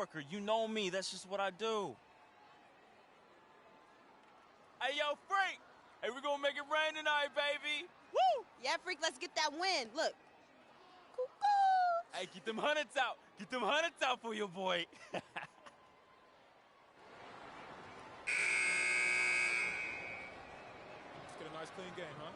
worker. You know me. That's just what I do. Hey, yo, Freak. Hey, we're going to make it rain tonight, baby. Woo! Yeah, Freak, let's get that win. Look. Cuckoo. Hey, get them hundreds out. Get them hundreds out for your boy. Let's get a nice, clean game, huh?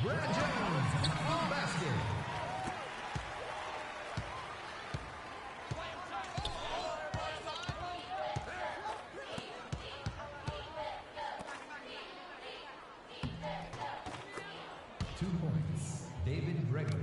Brad Jones with the basket. David Gregory.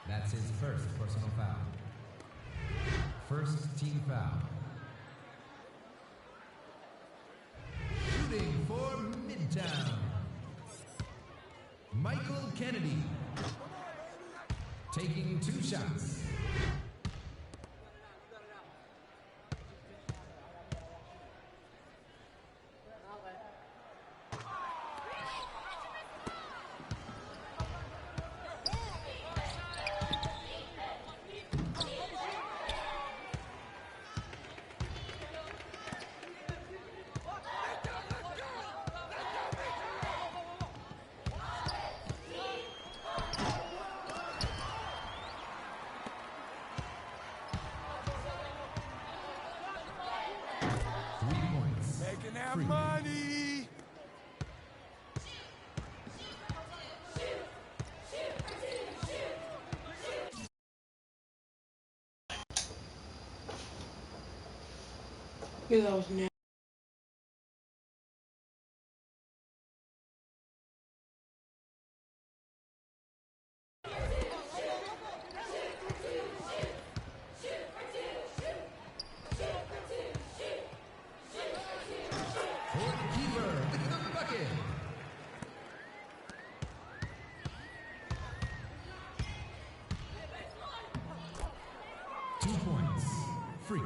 That's his first personal foul. First team foul. Shooting for Midtown. Michael Kennedy. Taking 2 shots. Money! Yeah, that was nasty. Freak.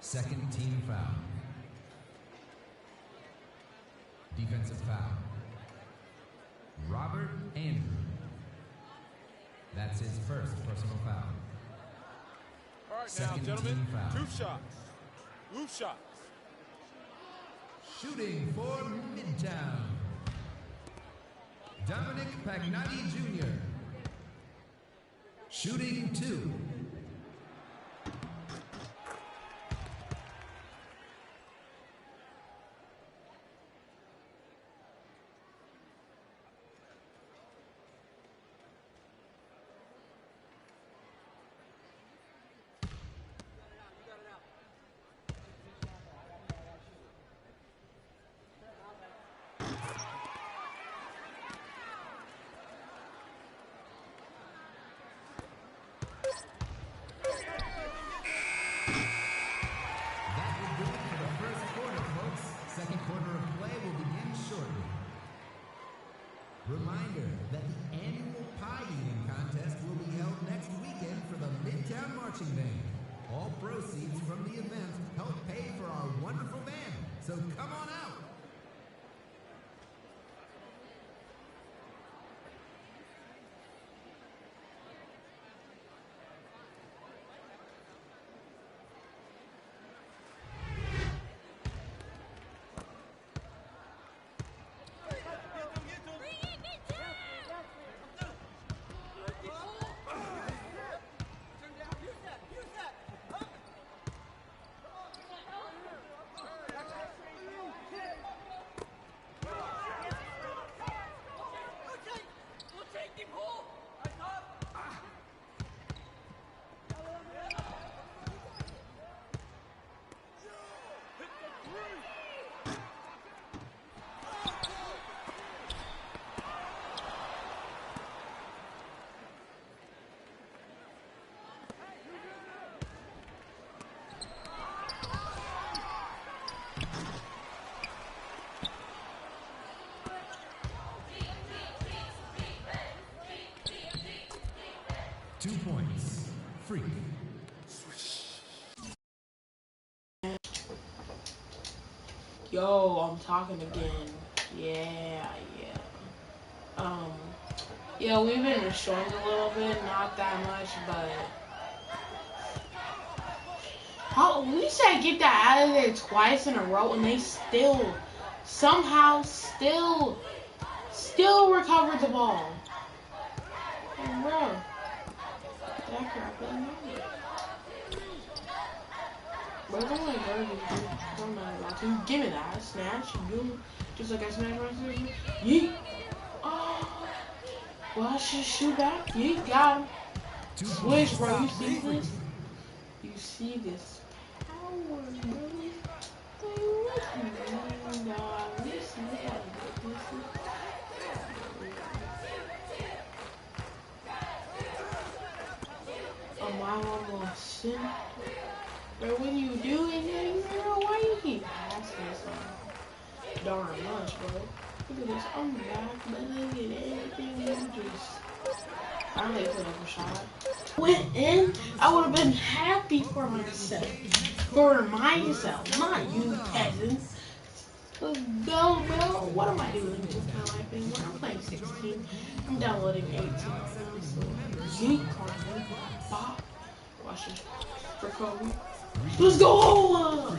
Second team foul. Defensive foul. Robert Andrew. That's his first personal foul. All right, second now, gentlemen, team foul. 2 shots. 2 shots. Shooting for Midtown. Dominic Pagnotti Jr. Shooting 2. marching band. All proceeds from the event help pay for our wonderful band. So come on out. Two points. Freak. Yo, I'm talking again. Yeah. Yeah, we've been restrained a little bit, not that much, but we said get that out of there twice in a row, and they somehow still recovered the ball. And bro, that crap ain't money. Bro, don't let garbage do. Don't matter about you. Give me that snatch. You just like I snatched myself. Yeet. Oh. Well, I should shoot back. Yeet. Got him. Switch, bro. You see this? You see this power, bro? I'm almost simple. But when you do it, bro, why you keep passing so darn much, bro? Look at this, I'm back, but look at everything you just... I only put up a shot. Went in, I would have been happy for myself. For myself, not you peasants. Let's go, bro. What am I doing with my life anymore? I'm playing 16. I'm downloading 18 now, so... Yeet, Carmen. Bop. Watch it. For Kobe. Let's go!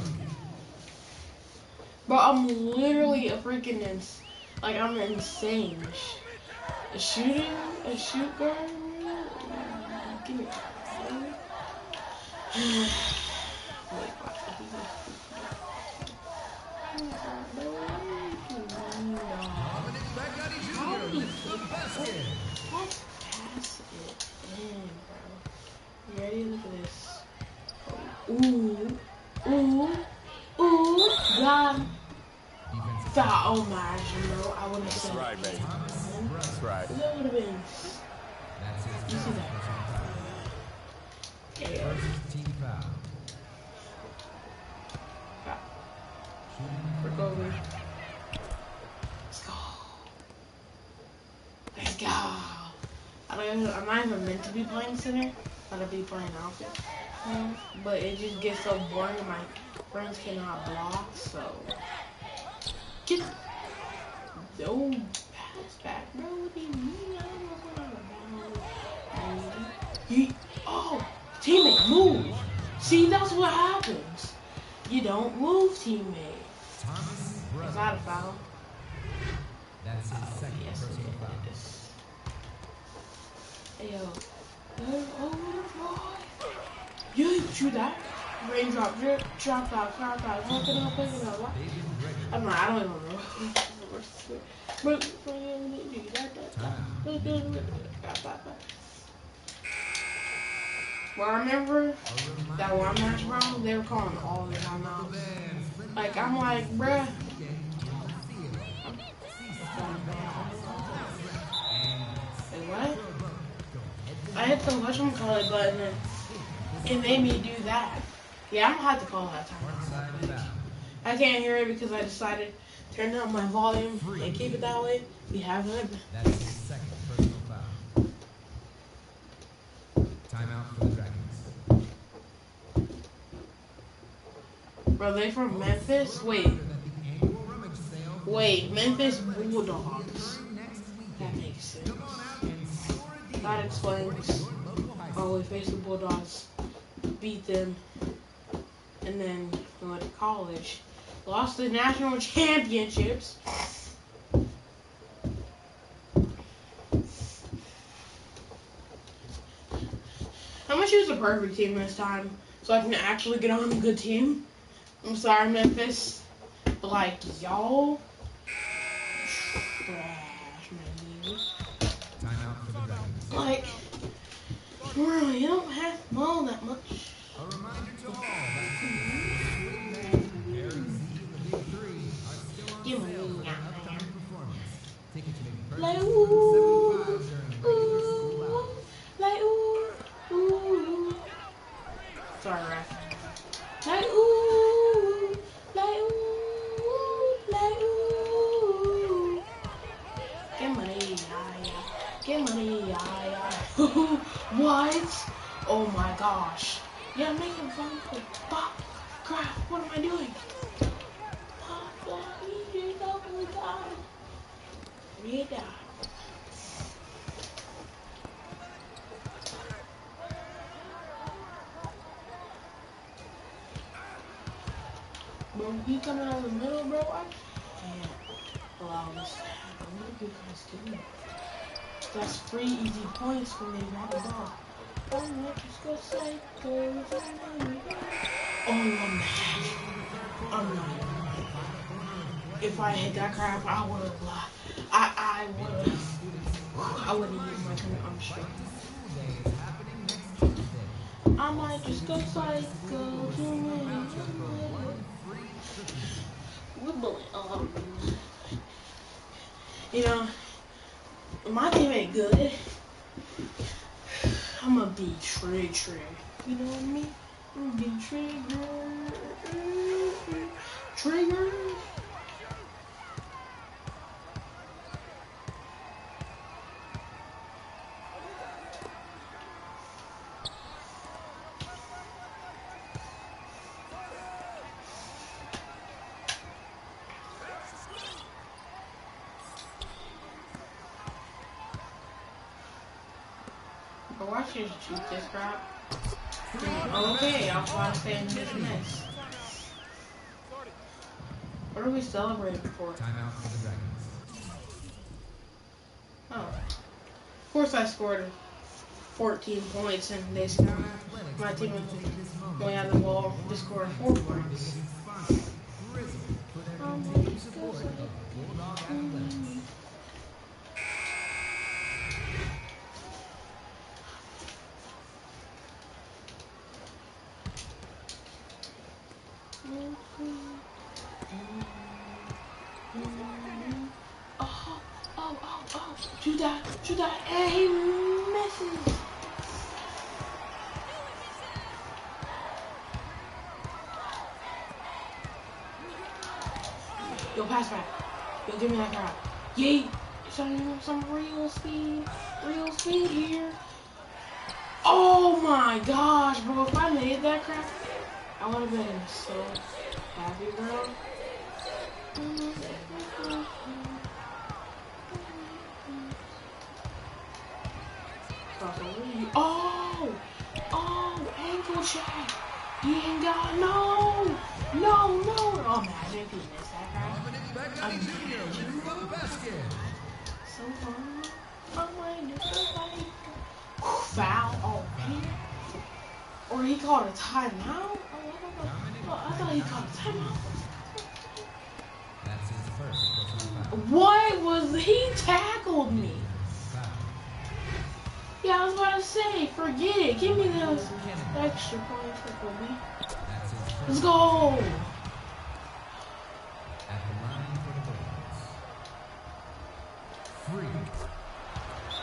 Bro, I'm literally a freaking I'm insane. A shoot guard? Give me Let's pass it in, bro. You ready? Look at this. Ooh. God. Oh my, bro. I would have said That's right, baby. That's right. That would have been. You see that? Yeah. Team foul. For Kobe. Let's go. I'm not even meant to be playing center. I'm gonna be playing offense. But it just gets so boring. My friends cannot block, so get no pass back, bro. What do you mean? I don't know what's going on. Oh, teammate, move. See, that's what happens. You don't move, teammate. Is that a foul? That's his second personal foul. Hey, yo. Oh, you shoot that. Raindrop, drip, drop out, pick it up. What? I don't even know. Well, I remember that one match, bro, they were calling all the timeouts. Like, I'm like, bruh. What? I hit the whatchamacallit button and it made me do that. Yeah, I'm gonna have to call that timeout. I can't hear it because I decided to turn down my volume and keep it that way. We have it. That's his second personal foul. Timeout for the Dragons. Bro, they from Memphis? Wait, Memphis Bulldogs. That makes sense. That explains why we faced the Bulldogs, beat them, and then we went to college. Lost the national championships. I'm gonna choose the perfect team this time so I can actually get on a good team. I'm sorry, Memphis, but like y'all trash, man. Timeout for the Dragons. Like, bro, you don't have to mow that much. A reminder to all that tickets Harry Z and the Big Three are still on Give sale me for their that, upcoming performance. Tickets may be Like, purchased ooh, for $75 during regular school hours. like ooh. Sorry, Raf. Like ooh, like ooh, like ooh. Get money, yeah. Get money, yeah. What? Oh my gosh. Yeah, I'm making fun of Pop, crap, what am I doing? Pop, you double die. You die. Bro, he coming out of the middle, bro. I can't allow this to happen. What are you guys doing? That's free, easy points when they grab the ball. Oh, not just go psycho. Oh, I'm mad. I'm not even mad. If I hit that crap, I would have laughed. I would have. I wouldn't use my turn. I'm sure. I might just go psycho. You know, my team ain't good. I'm gonna be Trig. You know what I mean? I'm gonna be Trigger. But why should you choose this crap? Okay, I'll try to stay in this mess. What are we celebrating for? Timeout for the Dragons. Oh. Of course I scored 14 points and they scored. My team only had the ball. They scored 4 points. Oh, shoot that, and he misses. Yo, pass back. Yo, give me that crap. Yeet. Some real speed here. Oh my gosh, bro, if I made that crap, I would have been so happy, bro. Oh, ankle check. He ain't got no. Oh, imagine if he missed that crap. So fun. Foul. Oh, man. Or he called a timeout. I thought he called a timeout. That's his first personal foul. What was he tackled me? Yeah, I was about to say, forget it. Give me those extra points for Kobe. Let's go. At the line for the Bulls. Free.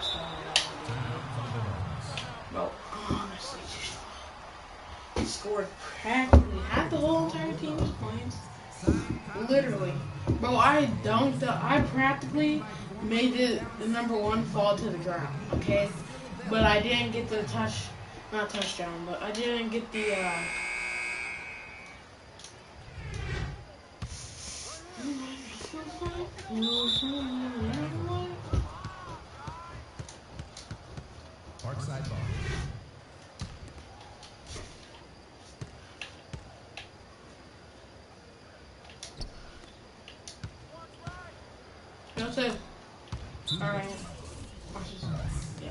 Timeout for the Bulls. Bro, honestly, he scored practically half the whole entire team's points. Literally. Bro, I practically made the number 1 fall to the ground, okay? But I didn't get the not touchdown, but I didn't get the Parkside ball. That's it. Alright. Yeah,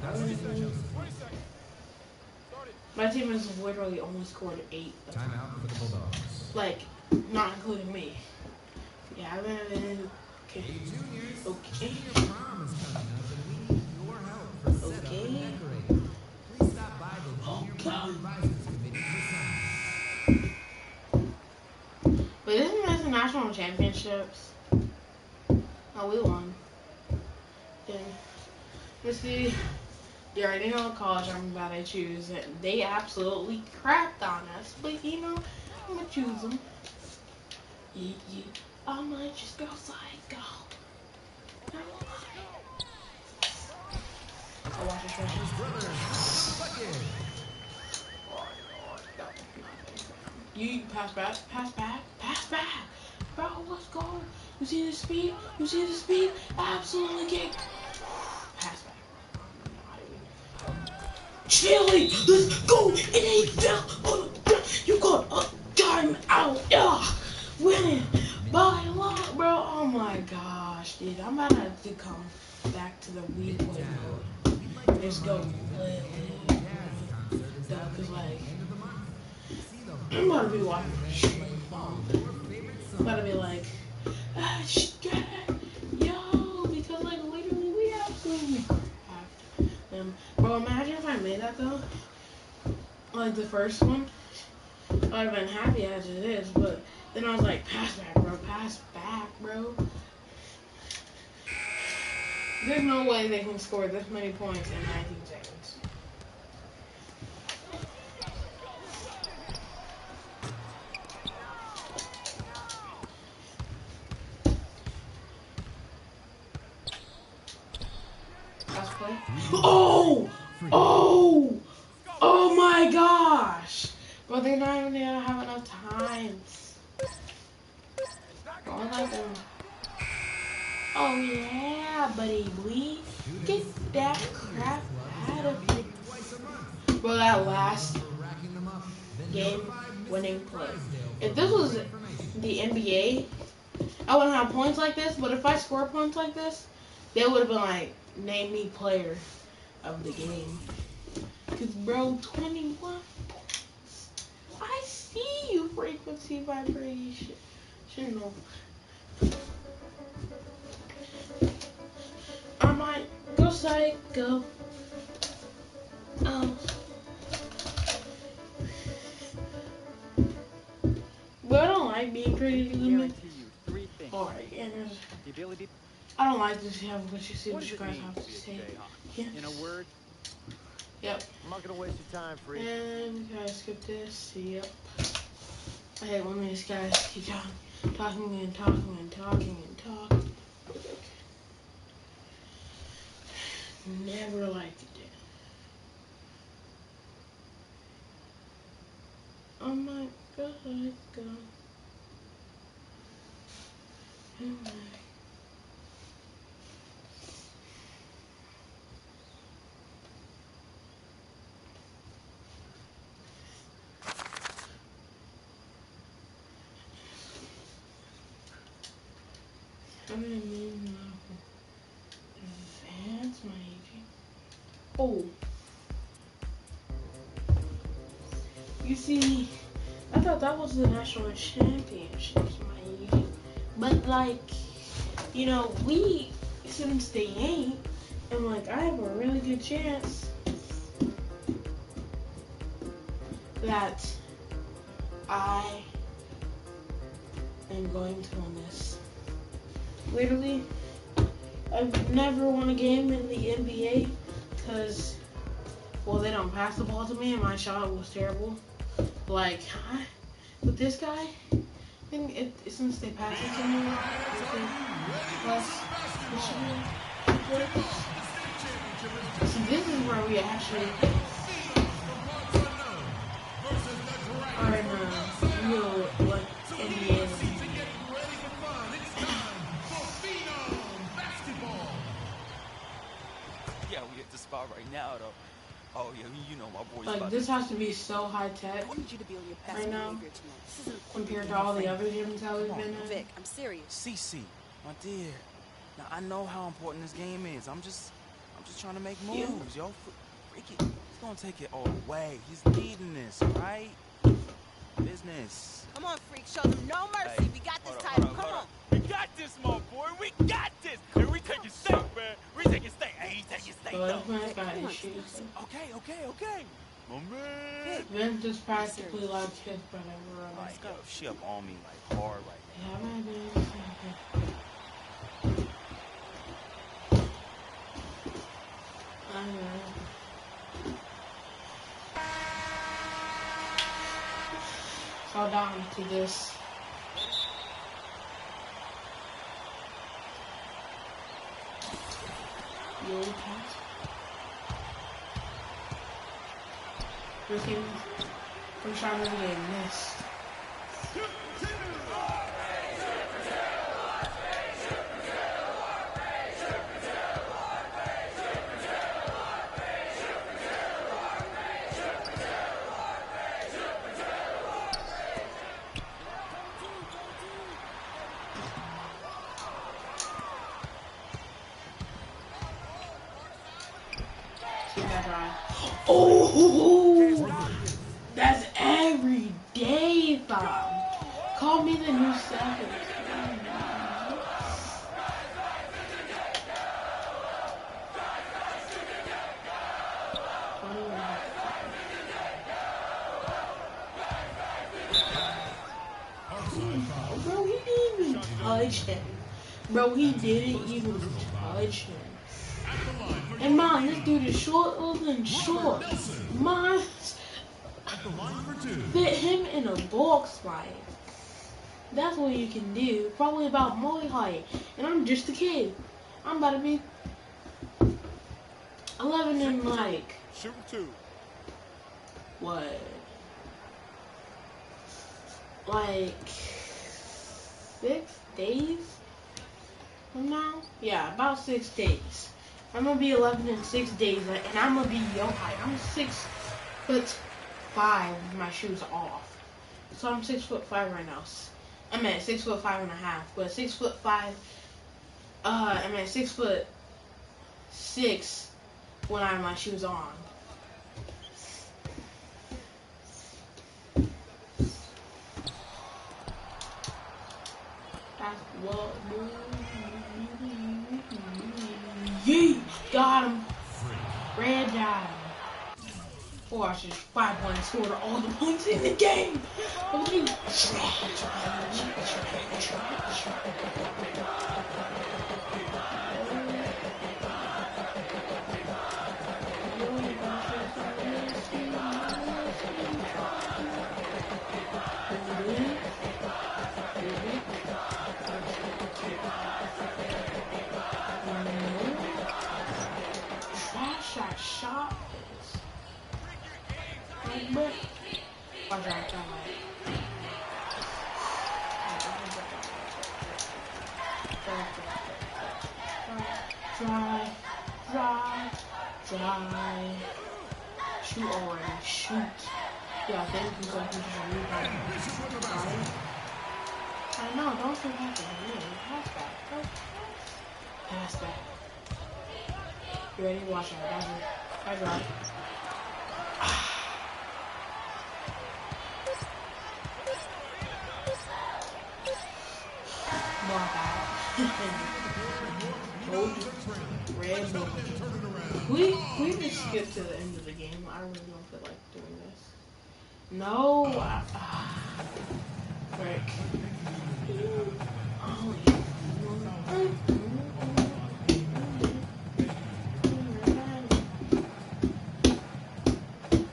my team has literally only scored 8. Timeout for the Bulldogs. Like, not including me. Yeah, I'm gonna. Okay. Hey, juniors. Okay. Junior prom is coming up, and we need your help for setup and decorating. Please stop by the Junior Prom Advisors Committee for sign. But isn't this the national championships? Oh, we won. Yeah. Let's see. You already know what college I'm about to choose. They absolutely crapped on us, but you know, I'm gonna choose them. I might just go psycho. I'll watch this one. You pass back, pass back, pass back. Bro, let's go. You see the speed? You see the speed? Absolutely kick. Pass back. Chili, let's go. It ain't fell on the ground. You got a time out. Yeah. Winning by a lot, bro. Oh my gosh, dude. I'm about to have to come back to the replay mode. Let's go. Because, like, I'm about to be watching this shit like mom. I'm about to be like, yo, because, like, literally, we absolutely cracked them. Bro, imagine if I made that, though. Like, the first one. I've been happy as it is, but then I was like, pass back, bro. Pass back, bro. There's no way they can score this many points in 19 seconds. Last play. Oh! Oh! Oh my gosh! But they're not even gonna have enough times. Oh, like them. Oh yeah, buddy, we get that crap out of here. Bro, that last game winning play. If this was the NBA, I wouldn't have points like this, but if I score points like this, they would have been like, name me player of the game. Cause bro, 21 points. I see you, frequency vibration. Shouldn't know. I might go psycho. But I don't like being created limit. Alright, and I don't like this have what you see what you guys have to say. Yeah. In a word? Yep. I'm not gonna waste your time, Free. And we gotta skip this. Yep. I hate when these guys keep on talking and talking and talking and talking. Never liked it. Oh my god, God. Oh my. I'm gonna need advance my aging. Oh. You see, I thought that was the national championships, my aging. But like, you know, we, since they ain't, and like I have a really good chance that I am going to win this. Literally, I've never won a game in the NBA because, well, they don't pass the ball to me and my shot was terrible. Like, with this guy, I think since they pass it to me, so this is where we actually are in a real, like, NBA. Damn, we at the spot right now, though. Oh, yeah, you know my boy's Like, about this to... has to be so high tech I need you to be on your best right now behavior tonight. This isn't compared to all the other gyms that we've been in. Vic, I'm serious. CC, my dear. Now, I know how important this game is. I'm just trying to make moves, yo. Freaky, he's gonna take it all the way. He's leading this, right? Business. Come on, freak. Show them no mercy. Hey, We got this hold title. on, Come hold on. on. We got this, my boy. We got this. And we taking steak, man. We taking steak. Hey, he taking steak, So though. this man's got issues. Okay. My man. Vince is practically like his brother. Like, yo, she up on me, like, hard right now. Yeah, man, dude. I know. So down to this. Yo, pass. I'm trying to get missed. Oh, that's every day, fam. Call me the new Savage. Bro, he didn't even touch him. Bro, he didn't even touch him. And man, this dude is shorter than short. Man, fit him in a box fight. That's what you can do. Probably about my height. And I'm just a kid. I'm about to be 11 in like... Shooting 2. What? Like 6 days from now? Yeah, about 6 days. I'm gonna be 11 in 6 days, and I'm gonna be your height. I'm 6'5" with my shoes off. So I'm 6'5" right now. I'm at 6'5.5", but 6'5". I'm at 6'6" when I have my shoes on. That's what. Yee! Got him! Red dot. Watch this 5 points scored all the points in the game! Look at me! Shot is. Watch out, Dry. Shoot already. Shoot. Yeah, thank you so much for I know, don't feel happy. Pass back. Pass back. You ready? Watch out. I drive. More back. Red bull. We just skip to the end of the game. I really don't feel like doing this. No. Frick. Oh, yeah.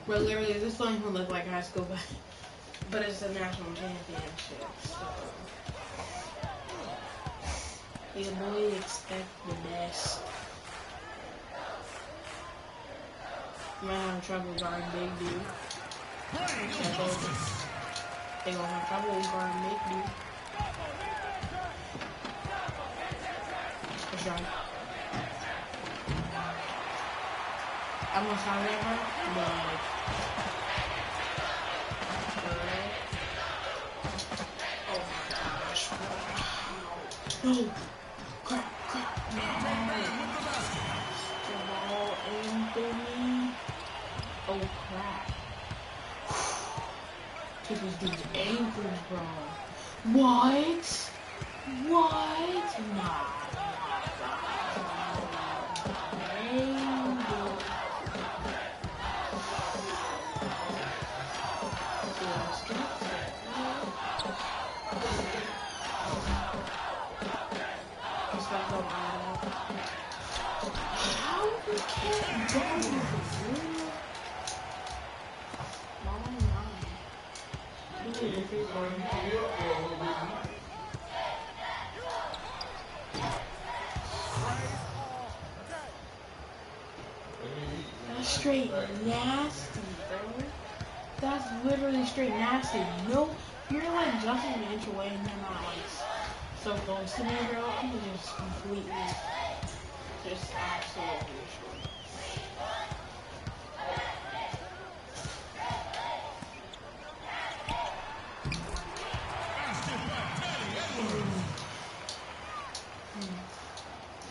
Bro, literally, this don't even look like high school, but it's a national championship, so... Your boy expect the best. You might have trouble guarding big dude. They gonna have trouble guarding big dude. That's right. I'm gonna sign at her, but like, oh my gosh, no, crap, no, Jamal Anthony, oh crap, took this dude's ankles, bro, what, nah. How you can't go with That's straight nasty, bro. That's literally straight nasty. No, you're like just an inch away and you're not like so close to me, bro. I'm just completely, just absolutely destroyed.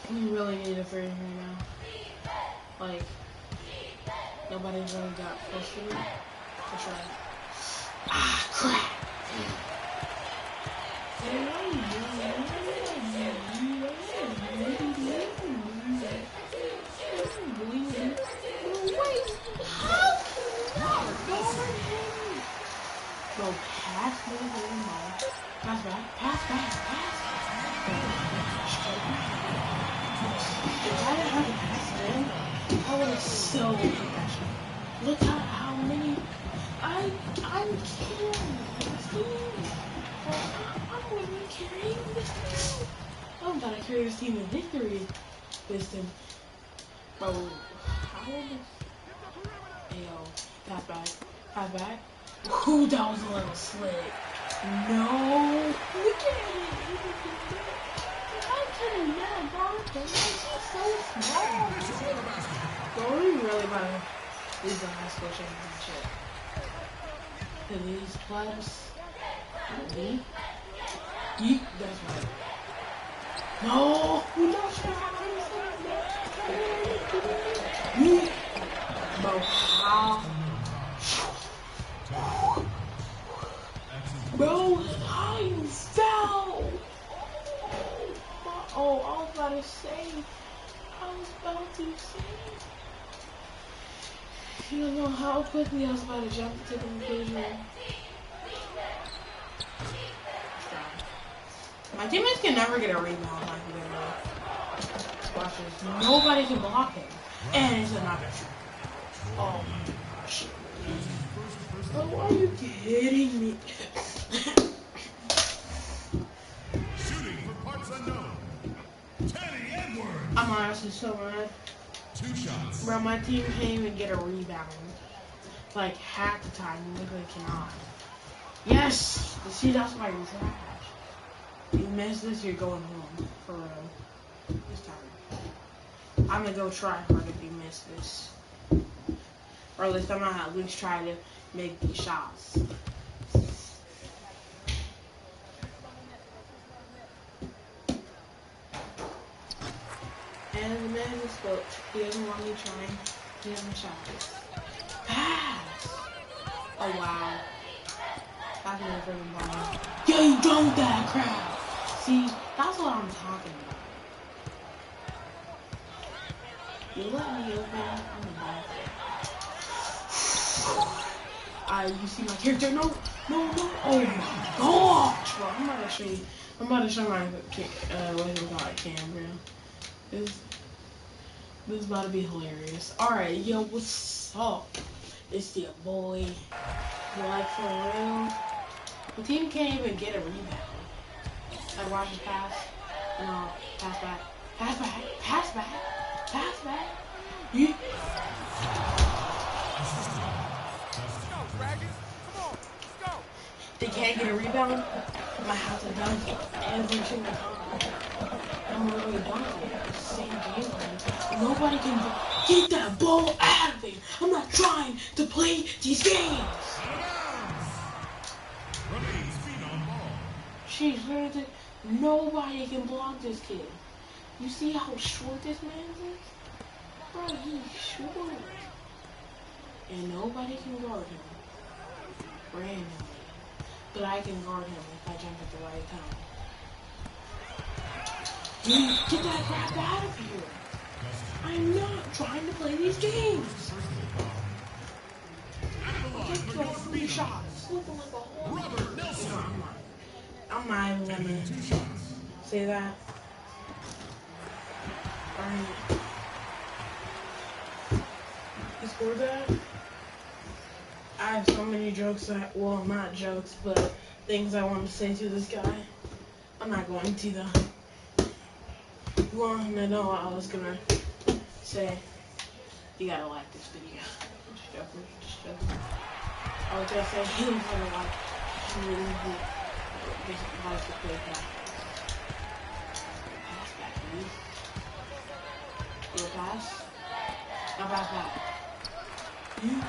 We really need a third right now. Like, nobody's really got close to me. For sure. Ah, crap! Bro, pass me the ball. Pass back. If I didn't have to pass them, I would have so professional. Look at how many I'm carrying this team. I'm really carrying this team. I'm about to carry this team in victory. This team. Bro, how is Ayo, pass back. Ooh, that was a little slick. No, look at it. I'm kidding, yeah, bro. He's so small. Bro, we really about to lose the high school championship. And these plebs. Yeet, that's right. No, we don't try. Yeet. Bro, how? Bro, how you fell? Oh, I was about to say. You don't know how quickly I was about to jump to the conclusion. My teammates can never get a rebound like that. Watch this. Nobody can block him. And it's another shot. Oh my gosh. Oh, are you kidding me? Shooting for parts unknown. Teddy Edwards. I'm honestly so mad. 2 shots. Bro, my team can't even get a rebound. Like half the time, we literally cannot. Yes! See, that's why you're trash. You miss this, you're going home. For real. This time. I'm gonna go try hard if you miss this. Or at least I'm gonna at least try to make these shots. And the man is spoke. He doesn't want me trying. He doesn't shot. Pass! Oh wow. That's my freaking ball. Yeah, you dunked that crap! See, that's what I'm talking about. You let me open. I'm a bad you see my character? No. Oh my gosh, bro. I'm about to show you. I'm about to show my what is it called? Camera. This is about to be hilarious. Alright, yo, what's up? It's your boy. Like for real. The team can't even get a rebound. Like watch this pass. No, pass back. You They can't get a rebound. I might have to dunk it every single time. I'm literally dunking it. Same game plan. Nobody can do Get that ball out of here. I'm not trying to play these games. She's literally, nobody can block this kid. You see how short this man is? Bro, he's short. And nobody can guard him. Randomly. But I can guard him if I jump at the right time. Get that crap out of here. I'm not trying to play these games. Get your free shots. Looking like a whole... I'm not even gonna say that. Alright. He scored that. I have so many jokes that, well, not jokes, but things I want to say to this guy. I'm not going to though. You want to know what I was gonna say? You gotta like this video. Just joking. I was gonna say he was gonna like. He really likes to play that. Pass back, dude. Your pass. Now pass back. You.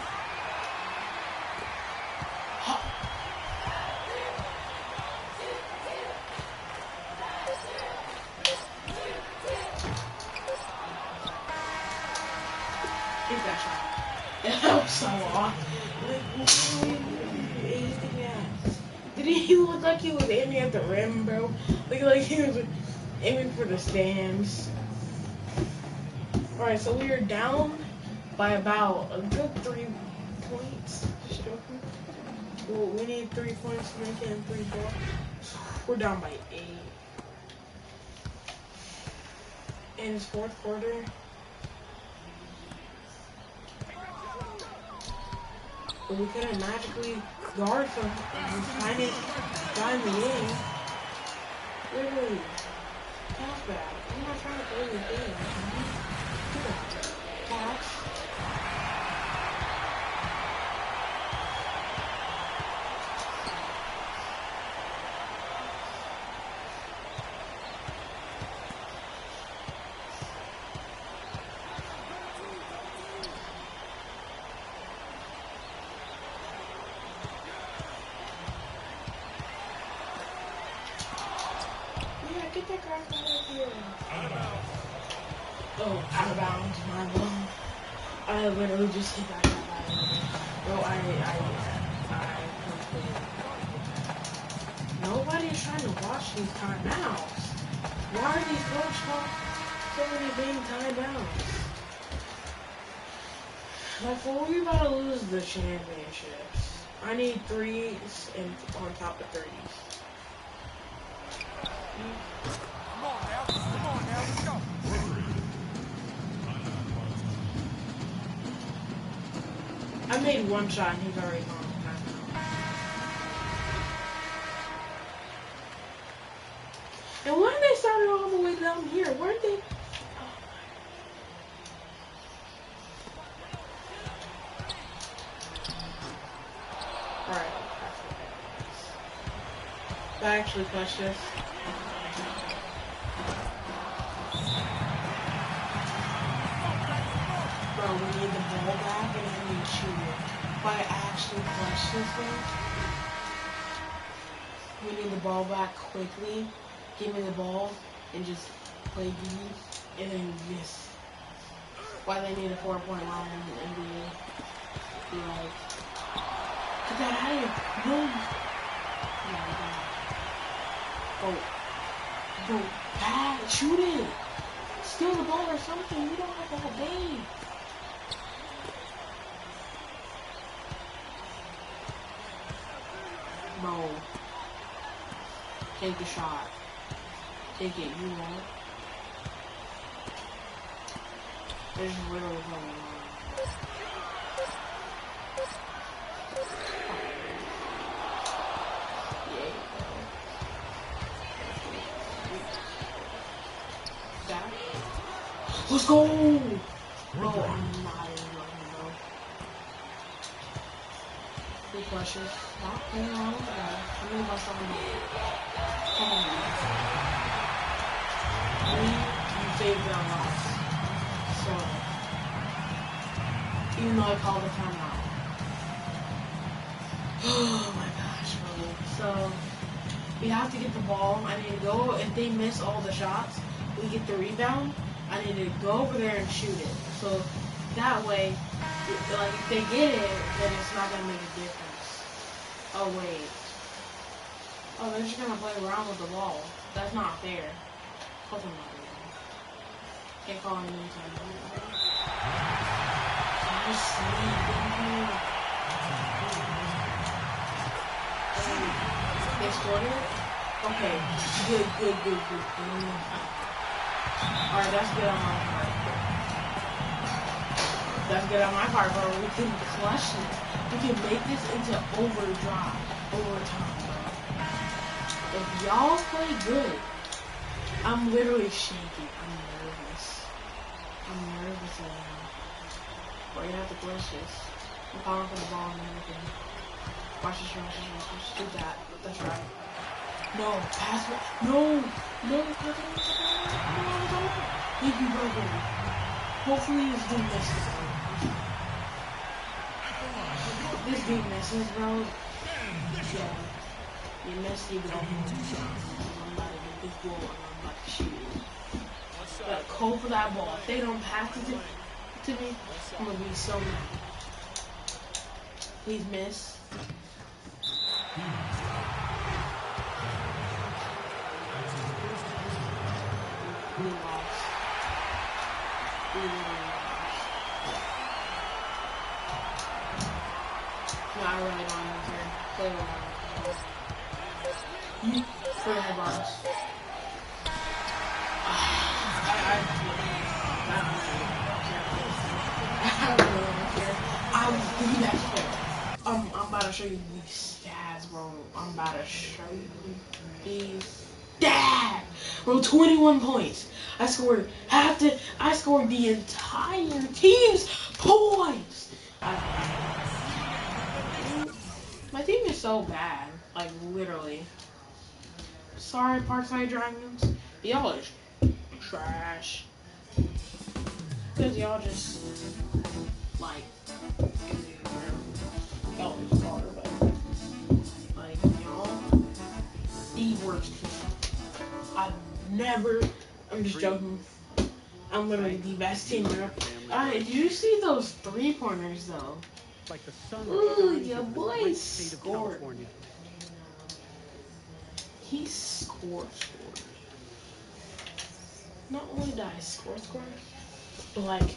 Here's that shot. That was so off. Did he look like he was aiming at the rim, bro? Like he was aiming for the stands. Alright, so we are down by about a good 3 points. Well, we need 3 points to make it 3-4. We're down by 8. And it's fourth quarter. But we couldn't magically guard from behind it, in the game. Literally. Pass back. I'm not trying to play the game. Pass. Get that crap out of here. Oh, out of bounds, my ball. I literally just hit that crap out of here. Bro, nobody's trying to watch these timeouts. Why are these coach so many being timeouts? Like, well, we about to lose the championships. I need 3s and on top of 30s. Come on now, let's go. I made one shot and he's already gone. And why did they start it all the way down here? Where'd they? Alright. That actually clutched this. Bro, we need the ball back and then we shoot it. If I actually clutch this thing, we need the ball back quickly. Give me the ball and just play D and then miss. Why they need a 4-point line in the NBA? Be like, get that out of here. Move. Bro, pass, shoot it. Steal the ball or something. You don't have the whole game. Bro, take the shot. Take it, you won't. There's literally going on. Yeah, that. Let's go! Bro, I'm not even looking, bro. Good questions. Stop playing around with that. I'm gonna go something. Come on, man. You saved our lives. So, even though I called the timeout. Oh my gosh, bro. So we have to get the ball. I need to go. If they miss all the shots, we get the rebound. I need to go over there and shoot it. So that way, like if they get it, then it's not gonna make a difference. Oh wait. Oh, they're just gonna play around with the ball. That's not fair. Hope I'm not fair. Can't call any time. I'm just sleeping. They scored it? Okay. Good. Alright, that's good on my part. That's good on my part, bro. We can clutch it. We can make this into overtime, bro. If y'all play good, I'm literally shaking. I'm nervous right now. Bro, you have to clutch this. I'm calling for the ball and everything. Watch this. Do that. That's right. No, pass it. No, pass it. Thank you, brother. Hopefully this dude misses. This dude misses, bro. Yeah. You missed, you go. I'm about to get this ball and I'm about to shoot it. Gotta call for that ball. If they don't pass it to me, I'm gonna be so mad. Please miss. We lost. No, I really don't even care. Play with me. For the headlines. I don't really care. I'm the best player. I'm about to show you these stats, bro. I'm about to show you these stats. Bro, 21 points. I scored the entire team's points. My team is so bad. Like, literally. Sorry, Parkside Dragons. Y'all is trash. Because y'all just, like, y'all is garbage. Like, y'all, the worst team. I'm just joking. I'm literally the best team ever. Alright, did you see those 3-pointers, though? Like the sun. Ooh, your boy scored. He scored. Not only did I score, but like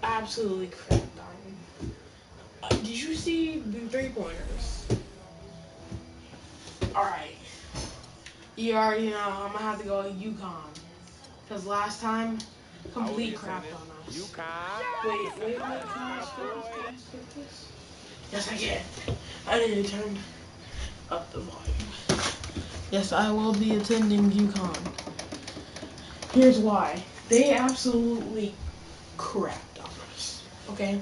absolutely crapped on him. Did you see the 3-pointers? Alright. You already know I'm gonna have to go UConn. Because last time, complete crap on us. Wait, can I skip this? Yes, I can. I need to turn up the volume. Yes, I will be attending UConn. Here's why. They absolutely crapped on us. Okay?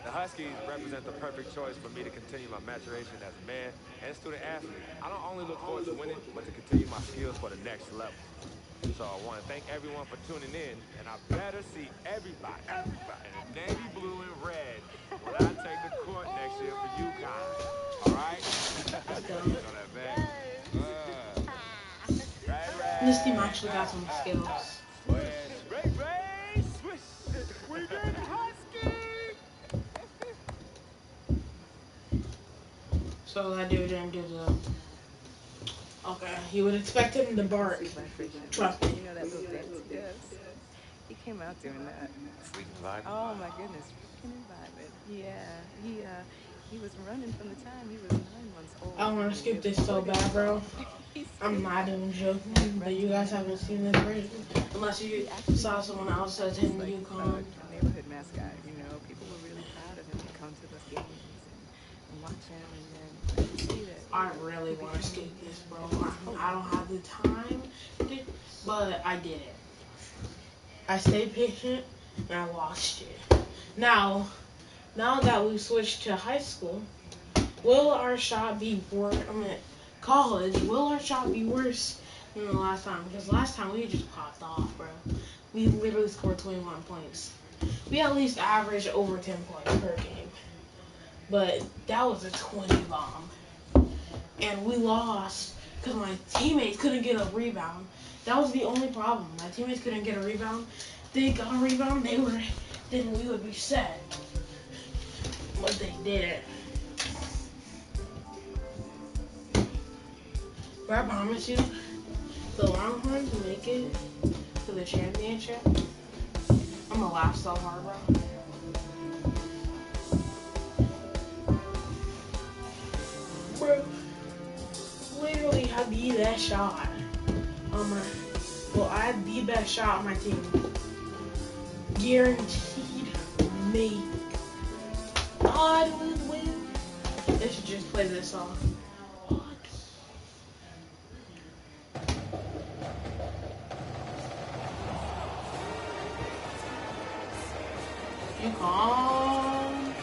The Huskies represent the perfect choice for me to continue my maturation as a man and student athlete. I don't only look forward to winning, but to continue my skills for the next level. So I want to thank everyone for tuning in, and I better see everybody in the navy blue and red when I take the court next year for UConn. All right? You know that, man? Right. This team actually got some skills. Ray, swish. We did it, Husky. So that dude didn't do the... Okay, you would expect him to bark. Trust me. You know that little dance? Yes. He came out doing that. Freaking vibe. Oh my goodness, freaking vibing. Yeah, he was running from the time he was 9 months old. I want to skip this so bad, bro. I'm not even joking, but you guys haven't seen this version. Unless you saw someone else that's in UConn. Neighborhood mascot, you know. People were really proud of him to come to those games and watch him, and then see that. I really want to skip this, bro. I don't have the time, but I did it. I stayed patient, and I watched it. Now that we've switched to high school, will our shot be worse? College, will our shot be worse than the last time. Because last time we just popped off, bro. We literally scored 21 points. We at least averaged over 10 points per game. But that was a 20 bomb. And we lost because my teammates couldn't get a rebound. That was the only problem. My teammates couldn't get a rebound. They got a rebound, then we would be set. But they didn't. But I promise you, the Longhorns make it to the championship. I'm gonna laugh so hard, bro. Bro, literally had the best shot on my. Well, I had the best shot on my team. Guaranteed me. God will win. They should just play this song. You calm.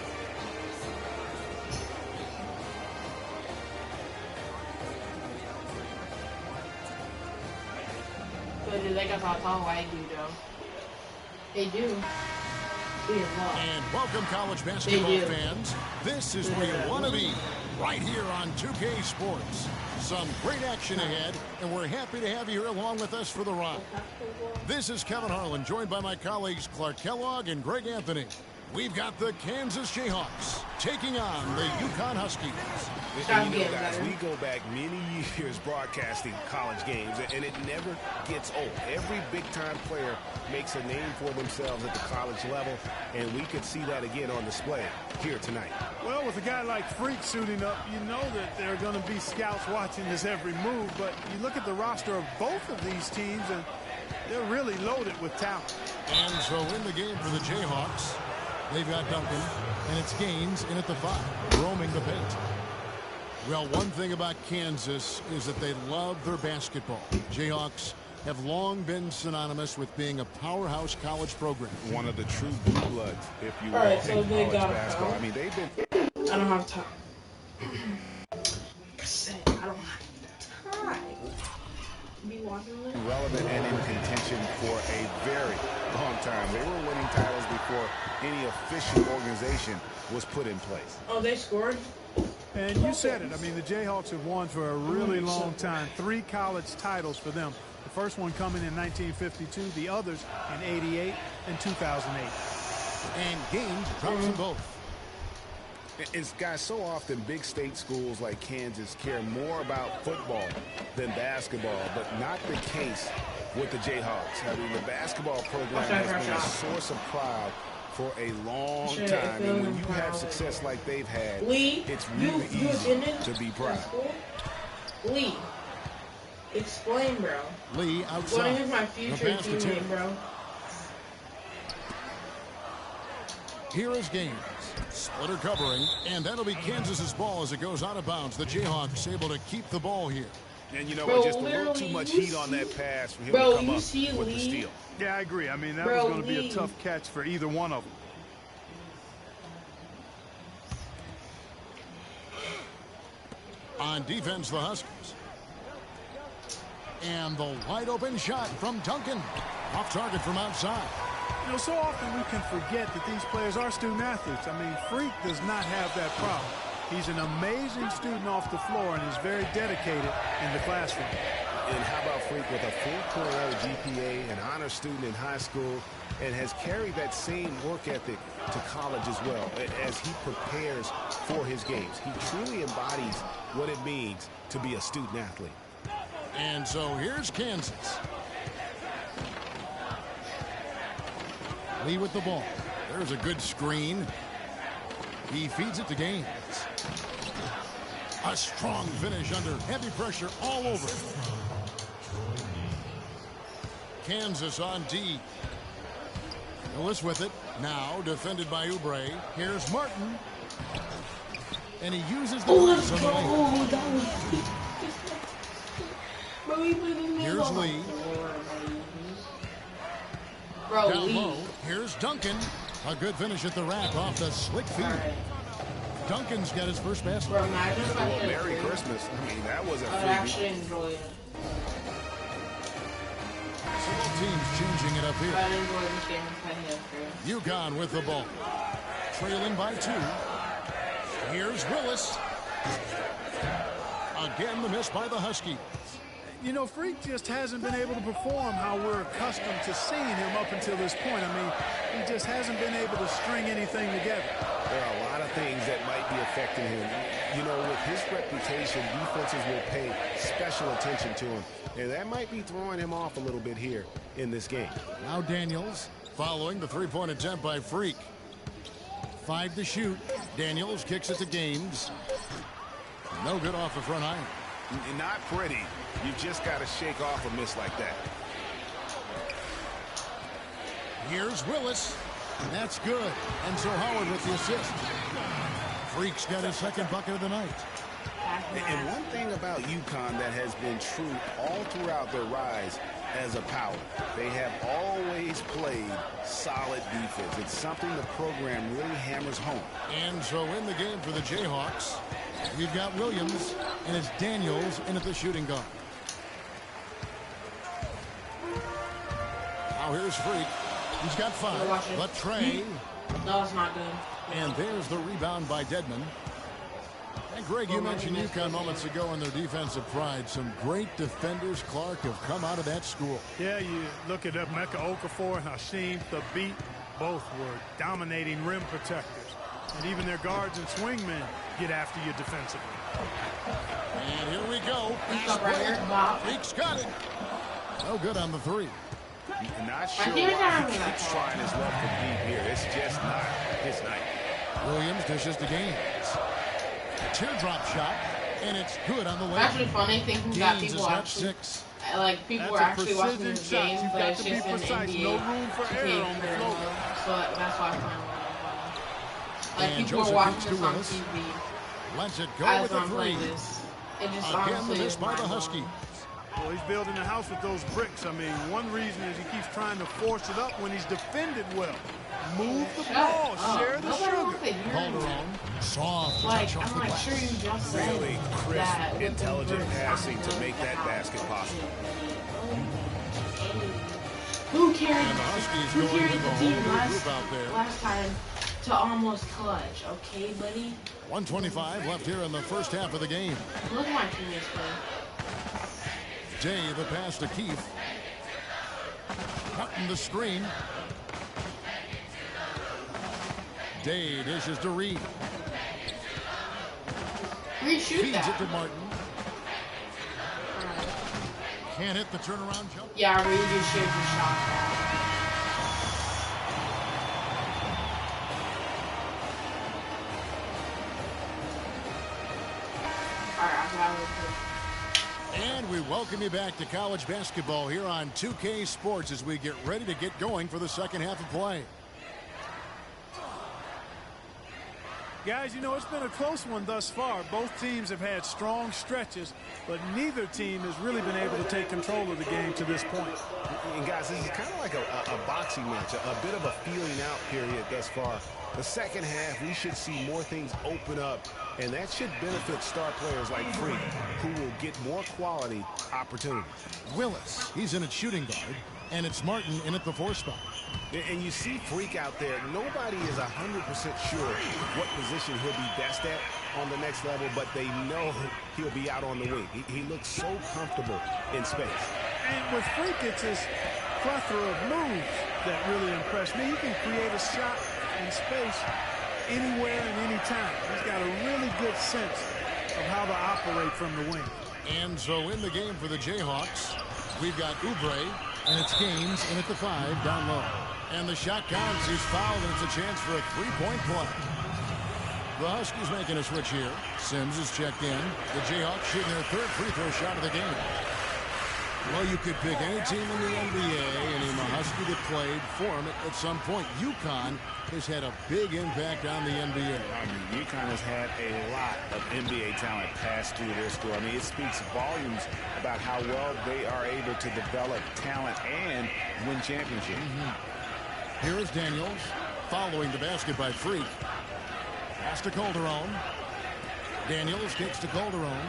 But they got all white though. They do. And welcome, college basketball fans. This is where you want to be, right here on 2K Sports. Some great action ahead, and we're happy to have you here along with us for the ride. This is Kevin Harlan, joined by my colleagues Clark Kellogg and Greg Anthony. We've got the Kansas Jayhawks taking on the UConn Huskies. And you know, guys, we go back many years broadcasting college games, and it never gets old. Every big-time player makes a name for themselves at the college level, and we could see that again on display here tonight. Well, with a guy like Freak suiting up, you know that there are going to be scouts watching his every move, but you look at the roster of both of these teams, and they're really loaded with talent. And so in the game for the Jayhawks, they've got Duncan, and it's Gaines in at the 5, roaming the paint. Well, one thing about Kansas is that they love their basketball. Jayhawks have long been synonymous with being a powerhouse college program. One of the true blue bloods, if you will, right, so in they college got basketball. I mean, they've been... I don't have time. Like I said, I don't have time. Be watching this. relevant and in contention for a very long time. They were winning titles before any official organization was put in place. Oh, they scored? And you said it. I mean, the Jayhawks have won for a really long time. 3 college titles for them. The first one coming in 1952, the others in 88 and 2008. And Gaines drops them both. It's, guys, so often big state schools like Kansas care more about football than basketball, but not the case with the Jayhawks. I mean, the basketball program has been a source of pride for a long time, and when you have success like they've had, it's really easy to be proud. Lee, explain, bro. Lee outside. Explain is my future teammate, bro. Here is Gaines. Splitter covering, and that'll be Kansas's ball as it goes out of bounds. The Jayhawks able to keep the ball here. And you know what, just a little too much heat on that pass for him to come up with the steal. Yeah, I agree. I mean, that was going to be a tough catch for either one of them. On defense, the Huskies. And the wide open shot from Duncan. Off target from outside. You know, so often we can forget that these players are student athletes. I mean, Freak does not have that problem. He's an amazing student off the floor and is very dedicated in the classroom. And how about Freak with a 4.0 GPA, an honor student in high school, and has carried that same work ethic to college as well as he prepares for his games. He truly embodies what it means to be a student athlete. And so here's Kansas. Lee with the ball. There's a good screen. He feeds it to Gaines. A strong finish under heavy pressure all over. Kansas on D. Willis with it. Now defended by Oubre. Here's Martin. And he uses the let's on the go. lane. That was bro, he put his Here's Lee. Bro, Down Lee. low. Here's Duncan. A good finish at the rack off the slick feed. Duncan's got his first basket. Bro, imagine if I hit Merry Christmas. I mean, that was a I would actually enjoy it. teams changing it up here. I enjoy this game with UConn with the ball. Trailing by 2. Here's Willis. Again, the miss by the Huskies. You know, Freak just hasn't been able to perform how we're accustomed to seeing him up until this point. I mean, he just hasn't been able to string anything together. There are a lot of things that might be affecting him. You know, with his reputation, defenses will pay special attention to him. And that might be throwing him off a little bit here in this game. Now Daniels following the three-point attempt by Freak. 5 to shoot. Daniels kicks it to Gaines. No good off the front iron. Not pretty. You've just got to shake off a miss like that. Here's Willis. That's good. And so Howard with the assist. Freak's got his second bucket of the night. And one thing about UConn that has been true all throughout their rise as a power, they have always played solid defense. It's something the program really hammers home. And so in the game for the Jayhawks, we've got Williams, and it's Daniels in at the shooting guard. Now here's Freak. He's got 5. But Trey. No, it's not good. And there's the rebound by Dedman. And Greg, you mentioned UConn moments ago in their defensive pride. Some great defenders, Clark, have come out of that school. Yeah, you look at Emeka Okafor and Hasheem Thabit. Both were dominating rim protectors. And even their guards and swingmen get after you defensively. And here we go. Freak's got it. No good on the 3. Not sure why he keeps trying his luck from deep here. It's just not his night. Williams dishes to Gaines. Teardrop shot, and it's good on the way. Actually, funny thinking that people actually, 6. like people were actually watching this game, You've but got it's to be just precise. in No NBA. room for error on the floor. So that's why I find it funny. Like And people were Joseph watching kicks this to on Willis. TV Lets it go as with a I'm 3. playing this. It just Again, the honestly miss is by the mind-blowing. Huskies. Well, he's building a house with those bricks. I mean, one reason is he keeps trying to force it up when he's defended well. Move the ball, share the sugar. Calderon, soft Like, touch off I'm the like, sure glass. you just said Really crisp, that with the intelligent bricks, passing to I'm make that basket possible. Who carried, And the Huskies who going carried with the a team whole new group out there. last time to almost clutch, okay, buddy? 1:25 left here in the first half of the game. Look at my teammates play. Day the pass to Keefe. Cutting the screen. Day dishes to Reed. Reshoot Feeds that. it to Martin. Can't hit the turnaround jump. Yeah, I really do shoot the shot. And we welcome you back to college basketball here on 2K Sports as we get ready to get going for the second half of play. Guys, you know, it's been a close one thus far. Both teams have had strong stretches, but neither team has really been able to take control of the game to this point. And guys, this is kind of like a boxing match, a bit of a feeling out period thus far. The second half, we should see more things open up, and that should benefit star players like Freak, who will get more quality opportunities. Willis, he's in at shooting guard, and it's Martin in at the 4 spot. And you see Freak out there. Nobody is 100% sure what position he'll be best at on the next level, but they know he'll be out on the wing. He looks so comfortable in space. And with Freak, it's his plethora of moves that really impress me. He can create a shot in space anywhere and anytime. He's got a really good sense of how to operate from the wing. And so in the game for the Jayhawks, we've got Oubre, and it's Gaines in at the 5 down low. And the shot counts. He's fouled, and it's a chance for a 3-point play. The Huskies making a switch here. Sims is checked in. The Jayhawks shooting their 3rd free throw shot of the game. Well, you could pick any team in the NBA, and in the Husky that played for him at some point. UConn has had a big impact on the NBA. I mean, UConn has had a lot of NBA talent pass through their school. I mean, it speaks volumes about how well they are able to develop talent and win championships. Here is Daniels following the basket by Freak. Pass to Calderon. Daniels kicks to Calderon.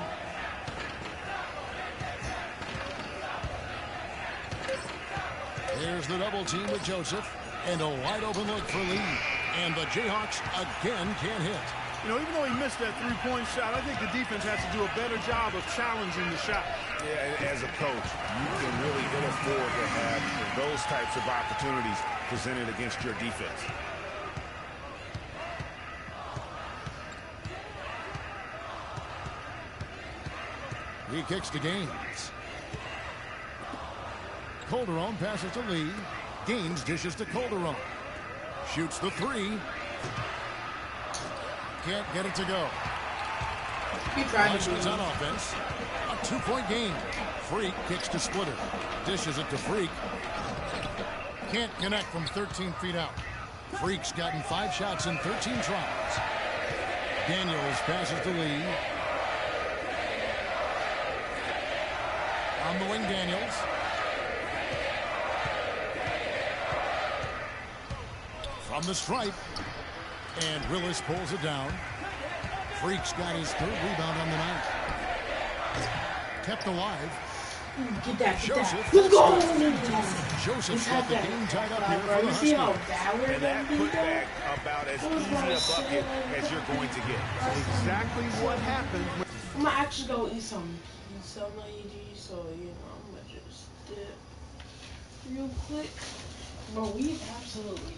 Here's the double team with Joseph. And a wide open look for Lee. And the Jayhawks again can't hit. You know, even though he missed that three-point shot, I think the defense has to do a better job of challenging the shot. Yeah, as a coach, you can really ill afford to have those types of opportunities presented against your defense. He kicks to Gaines. Calderon passes to Lee. Gaines dishes to Calderon. Shoots the three. Can't get it to go. He tried to Washington's on offense. A 2-point game. Freak kicks to Splitter. Dishes it to Freak. Can't connect from 13 feet out. Freak's gotten 5 shots in 13 tries. Daniels passes to Lee. On the wing, Daniels. From the stripe. And Willis pulls it down. Freak's got his 3rd rebound on the night. Kept alive. Get that. Joseph. Let's go. Joseph's got the game tied up here Bro, for the you see how Huskies. bad we're And that gonna be putback though? about as easy a bucket as you're going to get. Exactly what happened. I'm gonna actually go eat some pizza, lady. So you know, I'm gonna just dip real quick. Bro, we absolutely.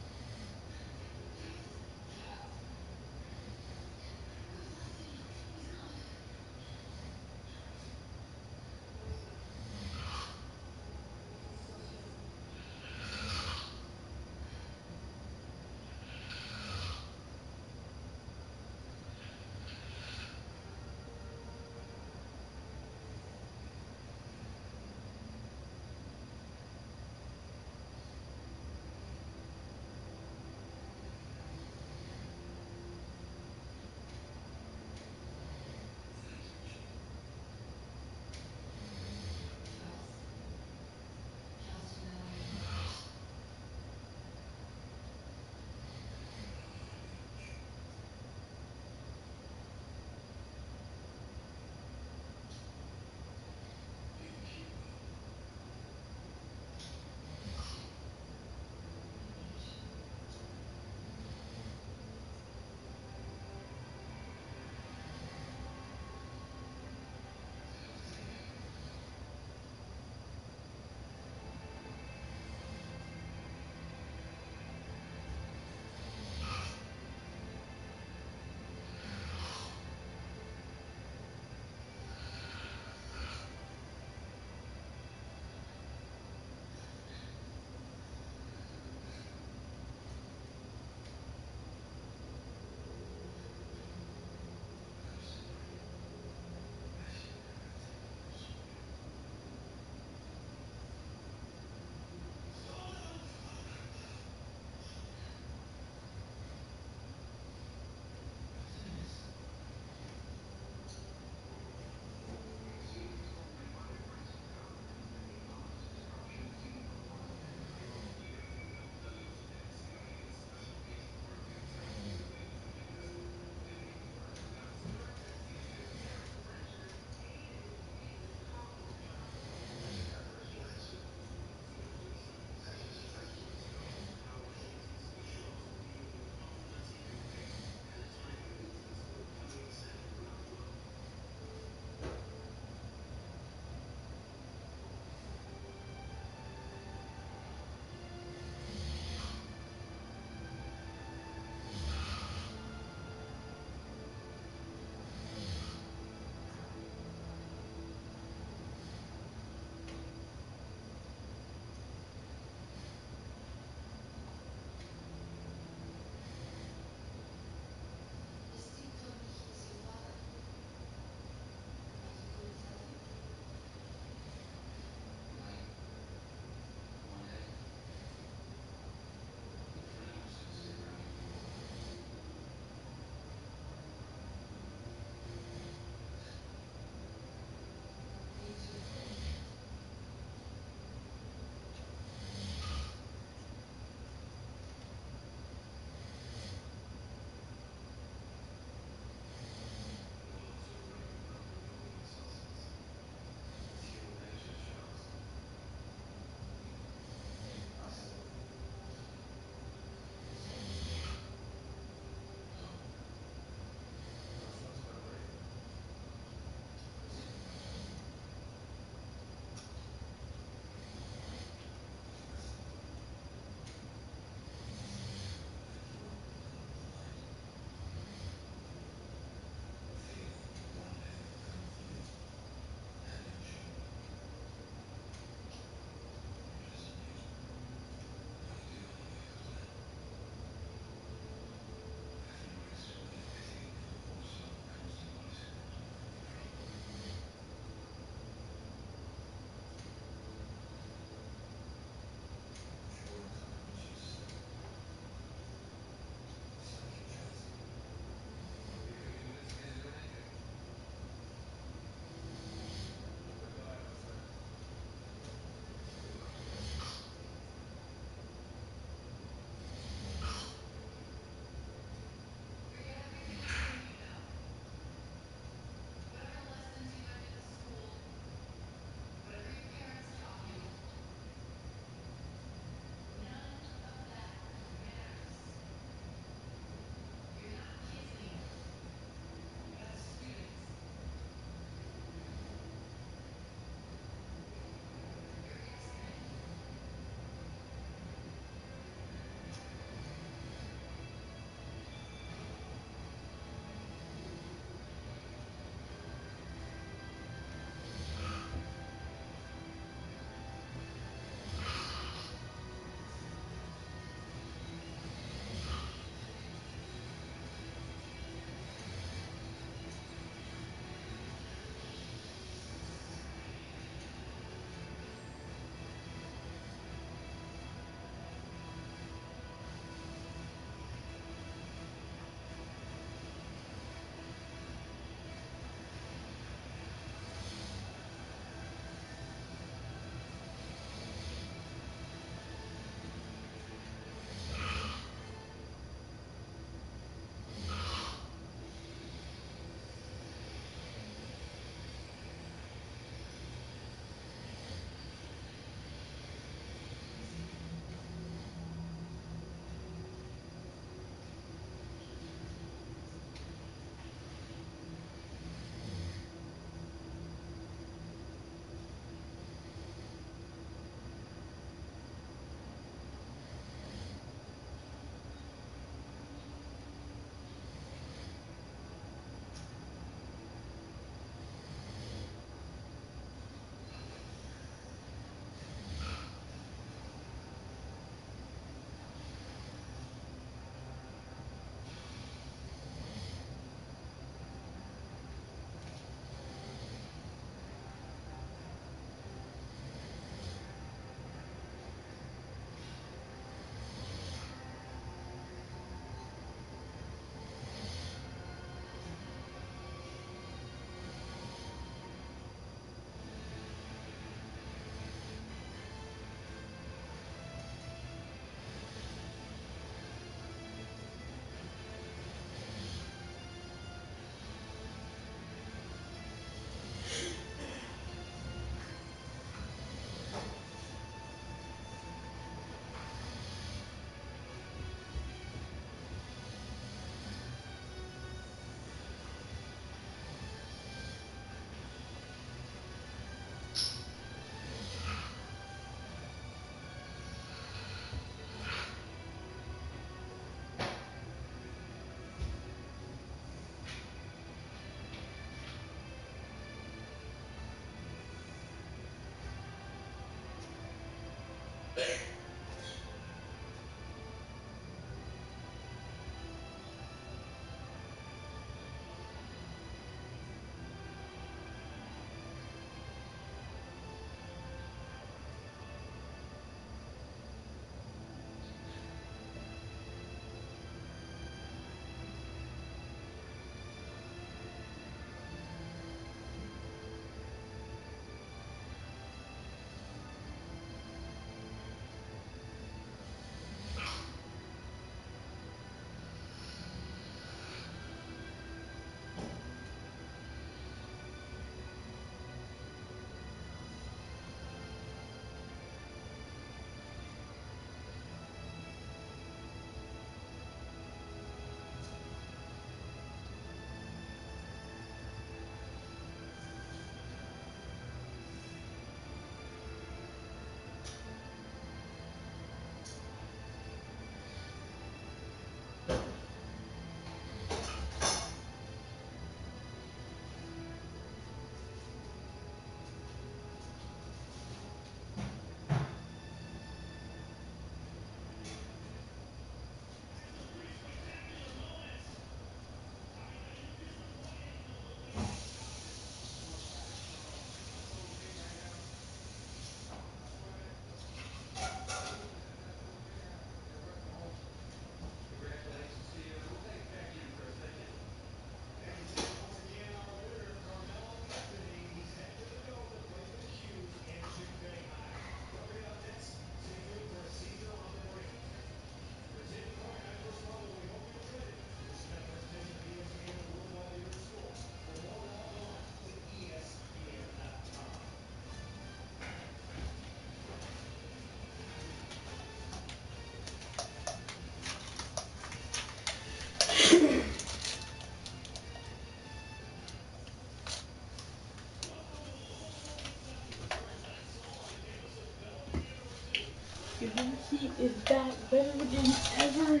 He is back better than ever.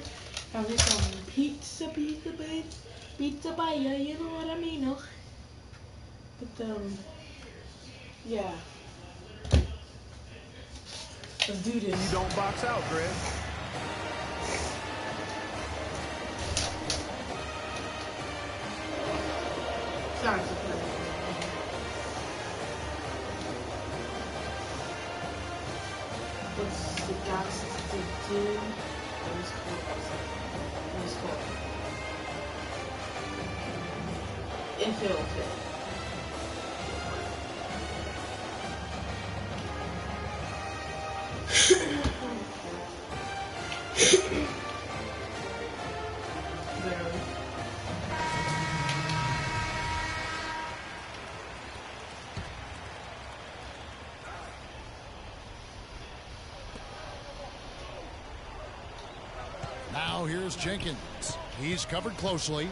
How they call me pizza, babe. Pizza Baya, you know what I mean, no? But, yeah. Let's do this. You don't box out, Greg. Sorry to play. What's the guys to do? Let's go. Infield. Barely. Now here's Jenkins. He's covered closely.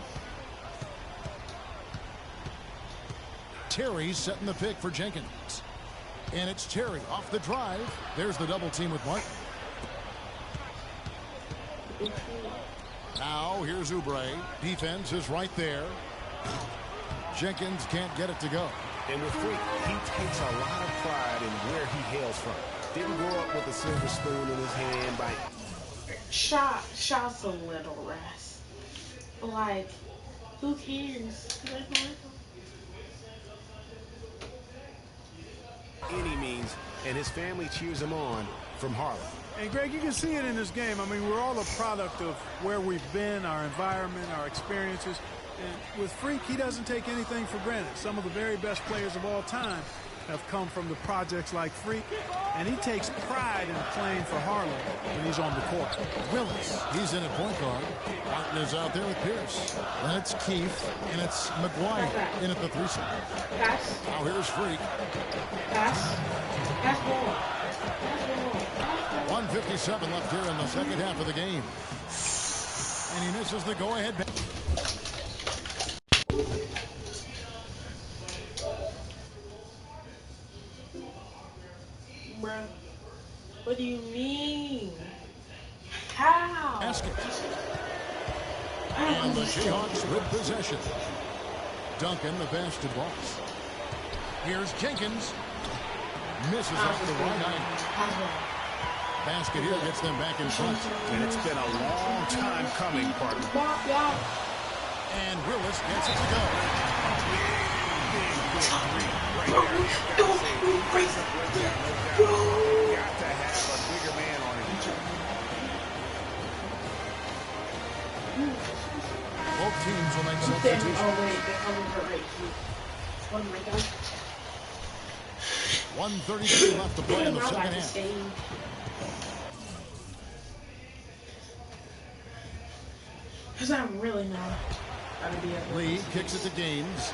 Terry's setting the pick for Jenkins. And it's Terry off the drive. There's the double team with Martin. Now here's Oubre. Defense is right there. Jenkins can't get it to go. And with Freak, he takes a lot of pride in where he hails from. Didn't grow up with a silver spoon in his hand by... Shot's a little rest. Like, who cares? any means, and his family cheers him on from Harlem. And Greg, you can see it in this game. I mean, we're all a product of where we've been, our environment, our experiences. And with Freak, he doesn't take anything for granted. Some of the very best players of all time have come from the projects like Freak, and he takes pride in playing for Harlem when he's on the court. Willis, he's in at point guard. Martin is out there with Pierce. Then it's Keefe, and it's McGuire in at the 3-side. Pass. Now here's Freak. Pass. Pass ball. 1:57 left here in the second half of the game. And he misses the go-ahead. Bruh, what do you mean? How? Basket. And the Jayhawks with possession. Duncan, the basket boss. Here's Jenkins. Misses off the right eye. Basket here gets them back in front. And it's been a long time coming, partner. And Willis gets it to go. You got to have a bigger man on him. Both teams will make substitutions. Oh, wait, they're coming for right here. Oh, my God. 1:33 left to play in the second half. Because I'm really not going to be able to. Lee kicks it to Gaines.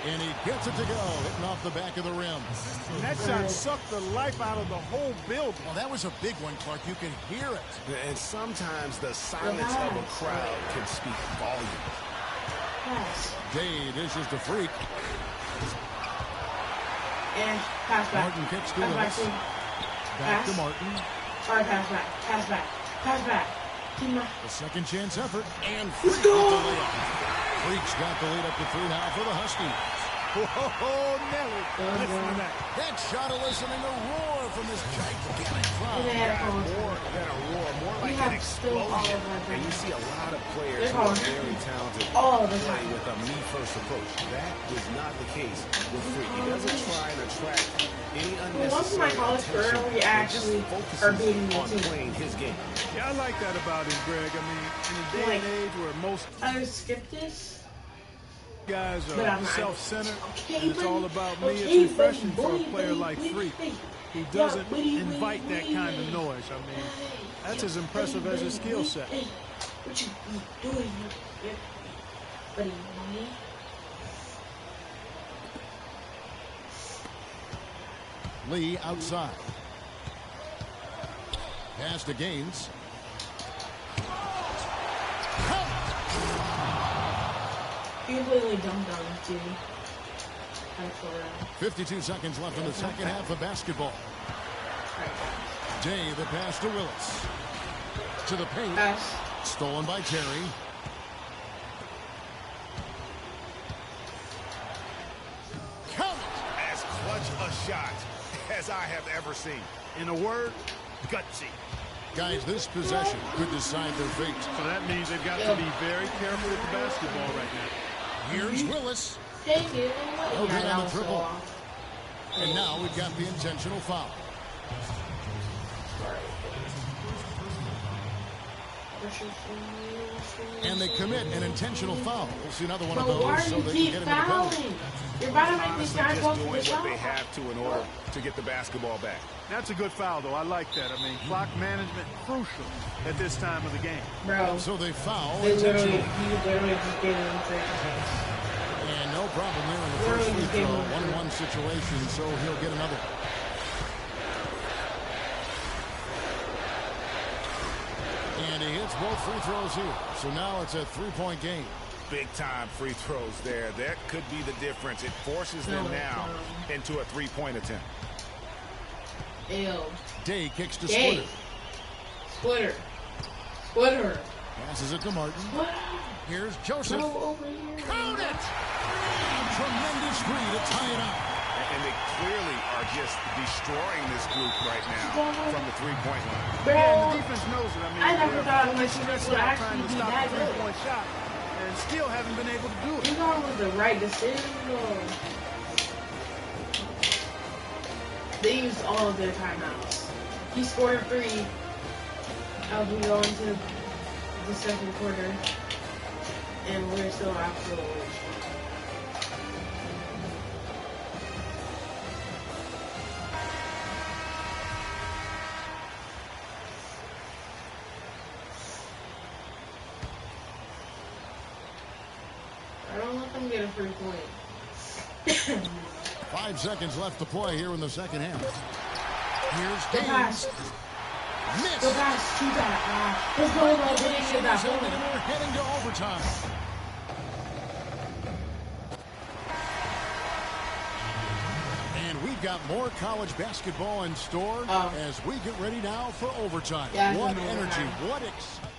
And he gets it to go, hitting off the back of the rim. And that shot sucked the life out of the whole building. Well, that was a big one, Clark. You can hear it. And sometimes the silence of a crowd can speak volumes. Pass. Day dishes to Freak. And pass back. Martin kicks to pass Willis. back. Back Pass. to Martin. All right, pass back. Pass back. Pass back. The second chance effort. And Let's Freak go. with the layup. Freak's got the lead up to 3 now for the Huskies. Oh, Nelly. Listen to that. That shot eliciting a roar from this gigantic crowd. More than a roar, more like an explosion. And you see a lot of players who are very talented play with a me-first approach. That was not the case with Freak. He doesn't try and attract any Once in my unnecessary college career, attention. we actually are beating the on team. playing his game. Yeah, I like that about him, Greg. I mean, in a day and age where most I would skip this. guys But I'm are not. self-centered, Okay, and it's buddy. all about me. Okay, It's refreshing for a buddy, player buddy, like buddy, Freak, buddy. who Yeah, doesn't buddy, invite buddy, that kind of buddy. noise. I mean, that's as impressive as his skill set. Hey, what you doing? Yeah. Buddy, me? Lee outside. Pass to Gaines. You completely dumped on him, too. 52 seconds left in the second half of basketball. Right. Day, the pass to Willis. To the paint. Pass. Stolen by Terry. Count it. As clutch a shot as I have ever seen. In a word, gutsy. Guys, this possession could decide their fate. So that means they've got to be very careful with the basketball right now. Here's Willis. Take it. Well, Yeah, good that on the was so dribble. off. And now we've got the intentional foul. And they commit an intentional foul. We'll see another one of But why those do so you they keep can get into the penalty. fouling? You're about to make these Honestly, guys just go doing for the what shot. they have to in order to get the basketball back. That's a good foul, though. I like that. I mean, clock management crucial at this time of the game. Bro, So they foul they literally, intentionally. he literally just gave him 3 seconds. And no problem there in the first free throw. 1-1 situation, so he'll get another. And he hits both free throws here. So now it's a 3-point game. Big time free throws there. That could be the difference. It forces them now into a 3-point attempt. Ew. Day kicks to Day. Splitter. Splitter. Passes it to Martin. What? Here's Joseph. Go over here. Count it! Tremendous three to tie it up. And they clearly are just destroying this group right now from the 3-point line. Bro, Yeah, and the defense knows it. I mean, I never they're thought my stressing defense would out actually trying to be stop that the good. 3-point shot and still haven't been able to do it. You know it was the right decision, though. They used all of their timeouts. He scored a 3 as we go into the second quarter, and we're still absolutely. I don't let them get a free point. 5 seconds left to play here in the second half. Here's Good pass. Gaines. Miss. Go pass. Shoot that. Let's go, bro. They didn't get that And point. we're heading to overtime. And we've got more college basketball in store as we get ready now for overtime. Yeah, What I know. energy, what excitement.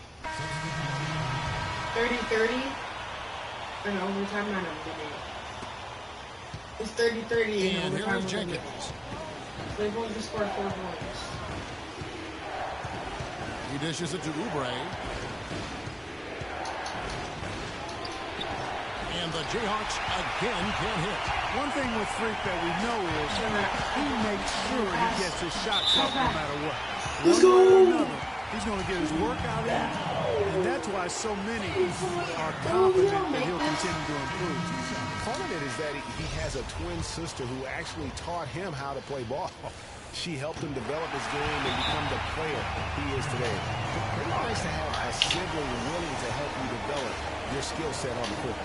30-30. In overtime, not overtime. It's 30-30 in And here overtime. is Jenkins. They're going to score 4 points. He dishes it to Oubre. And the Jayhawks again can't hit. One thing with Freak that we know is he makes sure he gets his shots up no matter what. Let's One way or go. another, he's going to get his workout in, and that's why so many are confident that he'll continue to improve. Part of it is that he has a twin sister who actually taught him how to play ball. She helped him develop his game and become the player he is today. It's nice to have a sibling willing to help you develop your skill set on the court.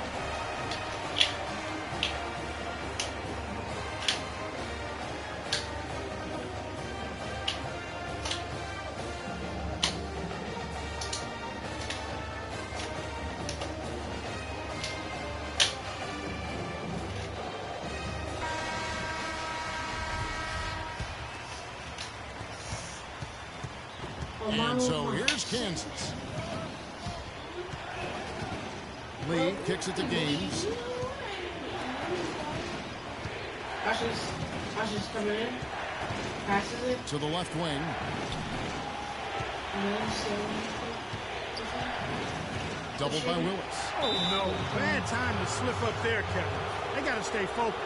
And so here's Kansas. Lee kicks it to Gaines. Ashes coming in. Passes it. To the left wing. Doubled by Willis. Oh, no. Bad time to slip up there, Kevin. They got to stay focused.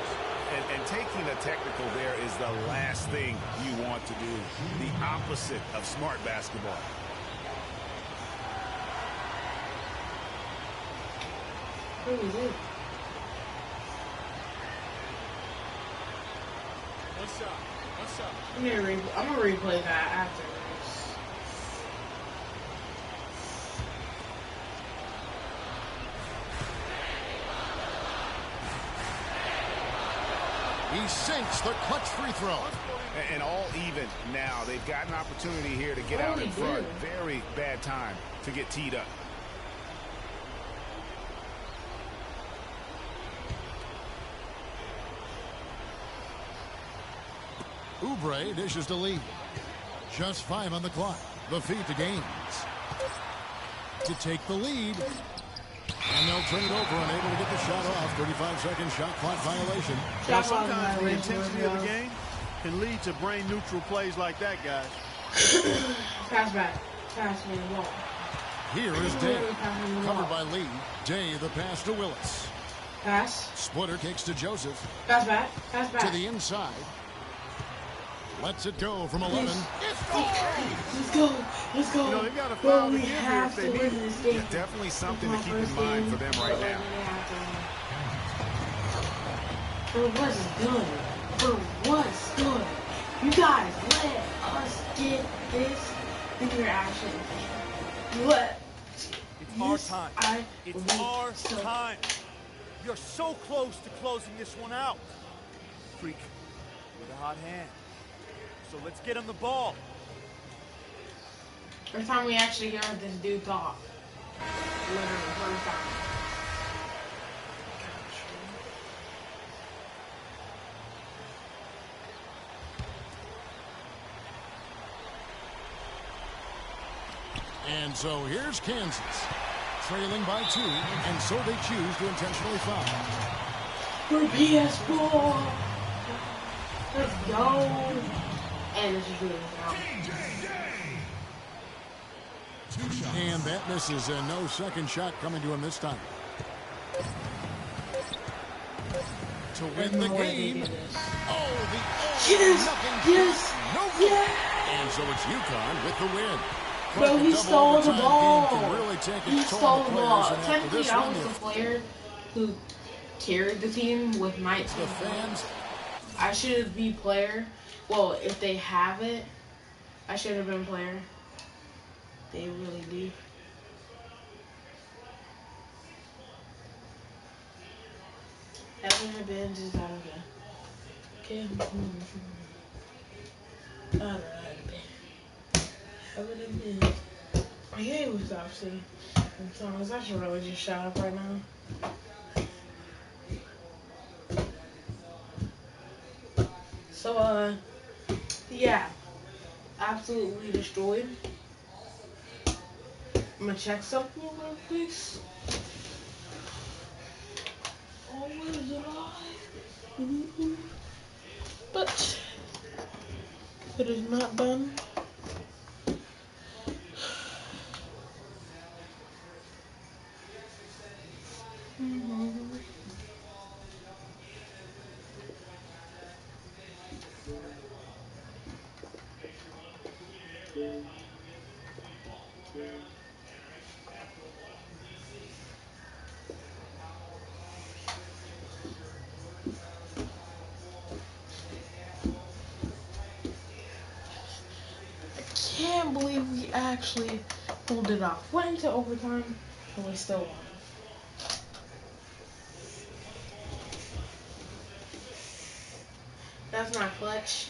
And taking a technical there is the last thing you want to do. The opposite of smart basketball. Who is it? What's up? What's up? I'm gonna replay that after this. He sinks the clutch free throw. And all even now. They've got an opportunity here to get out in front. Very bad time to get teed up. Oubre dishes to Lee. Just 5 on the clock. The feed to Gaines. To take the lead. And they'll turn it over, unable to get the shot off. 35-second shot clock violation. Yeah, sometimes the intensity of the game can lead to brain-neutral plays like that, guys. Pass back. Pass me the ball. Here is Day. Covered by Lee. Day, the pass to Willis. Pass. Splitter kicks to Joseph. Pass back. Pass back. To the inside. Lets it go from 11. Let's go. Let's go. You know, they've got a foul to we give here have if to they win need this game. Definitely something to keep in mind for them right now. For what's good. For what's good. You guys, let us get this in your action. Let. It's our time. It's our time. You're so close to closing this one out. Freak with a hot hand. So let's get him the ball. First time we actually heard this dude talk. Literally, first time. And so here's Kansas. Trailing by 2, and so they choose to intentionally foul. For PS4. Let's go. And this is really foul. And that misses, and no second shot coming to him this time. To win the game. Oh, Yes! nothing. Yes! No. Yes! And so it's UConn with the win. Bro, he stole the ball. Really He stole the ball. Technically, I was the player who carried the team with my team. The fans. I should be player. Well, if they have it, I should have been player. They really do. Haven't been just out of okay. Alright, haven't been. My game was obviously. Thomas, I should really just shut up right now. So, yeah. Absolutely destroyed. I'm gonna check something real quick. Always alive. But it is not done. I can't believe we actually pulled it off. Went into overtime and we still won. That's not clutch.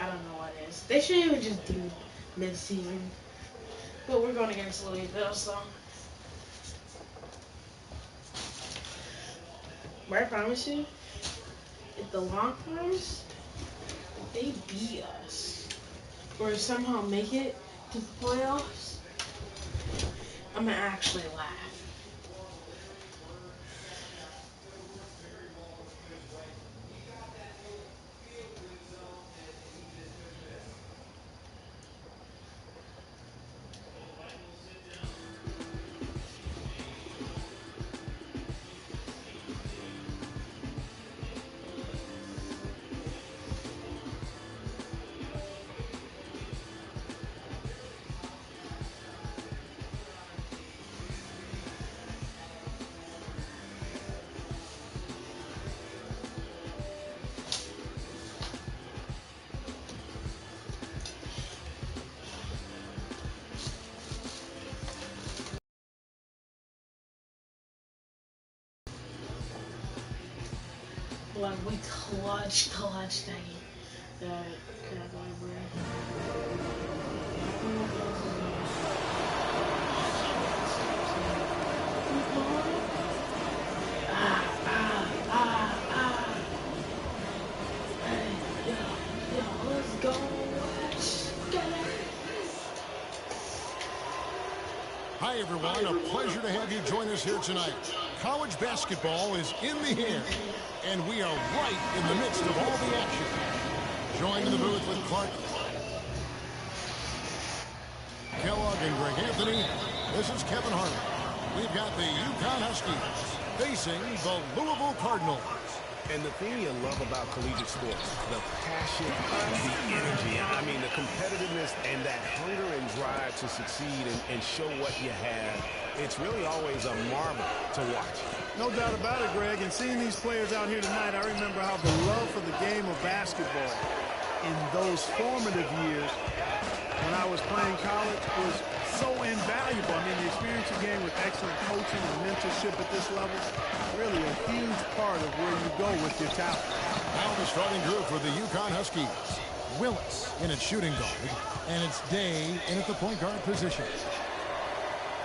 I don't know what it is. They should even just do mid-season. But we're going against Louisville, so. But I promise you, if the Longhorns, if they beat us, or somehow make it to the playoffs, I'm gonna actually laugh. Like we clutch that category, bro. Hey, yo, let's go. Hi, everyone. A pleasure to have you join us here tonight. College basketball is in the air, and we are right in the midst of all the action. Joined in the booth with Clark Kellogg and Greg Anthony. This is Kevin Harlan. We've got the UConn Huskies facing the Louisville Cardinals. And the thing you love about collegiate sports, the passion, the energy, I mean the competitiveness and that hunger and drive to succeed and show what you have, it's really always a marvel to watch. No doubt about it, Greg. And seeing these players out here tonight, I remember how the love for the game of basketball in those formative years when I was playing college was so invaluable. I mean, the experience you gain with excellent coaching and mentorship at this level, really a huge part of where you go with your talent. Now the starting group for the UConn Huskies. Willis in at shooting guard, and it's Day in at the point guard position.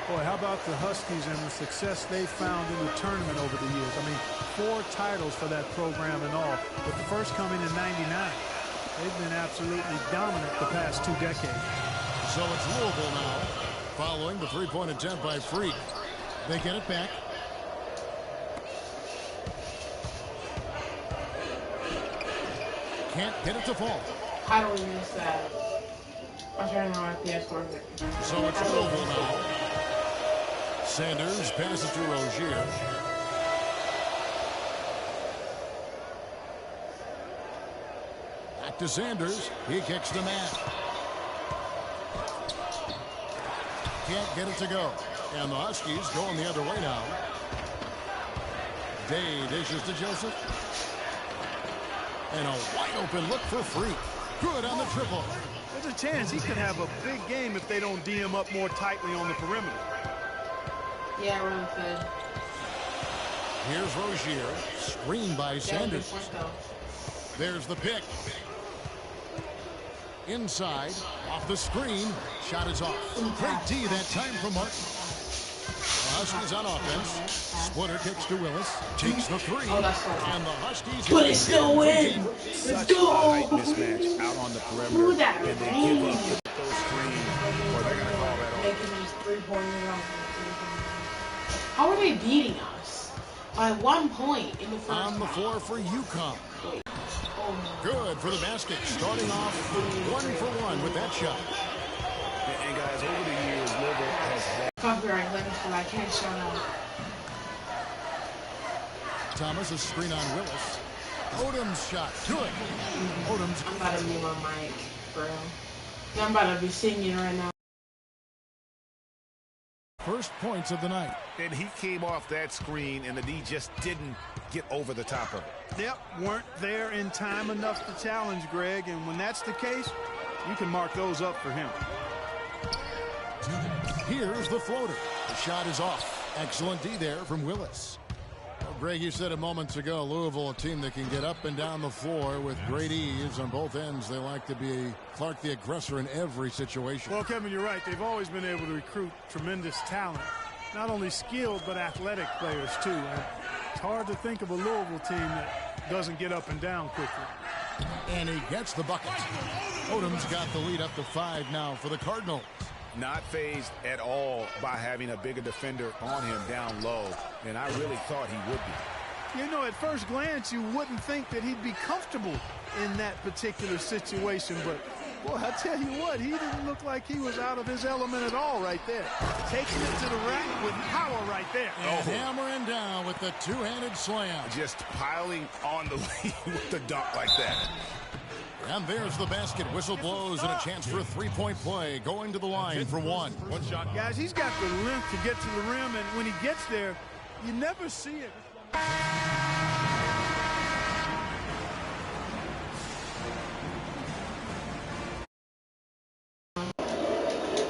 Boy, how about the Huskies and the success they found in the tournament over the years. I mean, 4 titles for that program in all, with the first coming in '99. They've been absolutely dominant the past 2 decades. So it's Louisville now, following the three-point attempt by Freak. They get it back. Can't get it to fall. I don't use that. I'm turning on my PS4. So it's Louisville now. Sanders passes to Rozier. Back to Sanders. He kicks the mat. Can't get it to go. And the Huskies going the other way now. Day dishes to Joseph. And a wide open look for Freak. Good on the triple. There's a chance he could have a big game if they don't D him up more tightly on the perimeter. Yeah, really good. Here's Rozier. Screened by Sanders. There's the pick. Inside, off the screen, shot is off. Great D that time from Martin. The Huskies on offense. Splitter kicks to Willis, takes the 3, and the Huskies but it's still win. Let's go. Mismatch out on the perimeter, Who that and they give up those screens, or they're going to call that off. Making these 3-pointers. How are they beating us? By 1 point in the first on the floor for UConn. Good for the basket, starting off 1 for 1 with that shot. And guys, over the years, Louisville has had copyright letters, but I can't show them. Thomas, a screen on Willis. Odom's shot, good. Odom's. I'm about to mute my mic, bro. I'm about to be singing right now. First points of the night. And he came off that screen, and the D just didn't get over the top of it. Yep, weren't there in time enough to challenge Greg, and when that's the case, you can mark those up for him. Here's the floater. The shot is off. Excellent D there from Willis. Well, Greg, you said it moments ago, Louisville, a team that can get up and down the floor with great ease on both ends. They like to be Clark the aggressor in every situation. Well, Kevin, you're right. They've always been able to recruit tremendous talent. Not only skilled, but athletic players, too. And it's hard to think of a Louisville team that doesn't get up and down quickly. And he gets the bucket. Odom's got the lead up to 5 now for the Cardinals. Not fazed at all by having a bigger defender on him down low, and I really thought he would be. You know, at first glance, you wouldn't think that he'd be comfortable in that particular situation, but, boy, I tell you what, he didn't look like he was out of his element at all right there. Taking it to the rack with power right there. And hammering down with the two-handed slam. Just piling on the lead with the dunk like that. And there's the basket. Whistle blows and a chance for a three-point play. Going to the line for 1. One shot. Guys, he's got the length to get to the rim, and when he gets there, you never see it.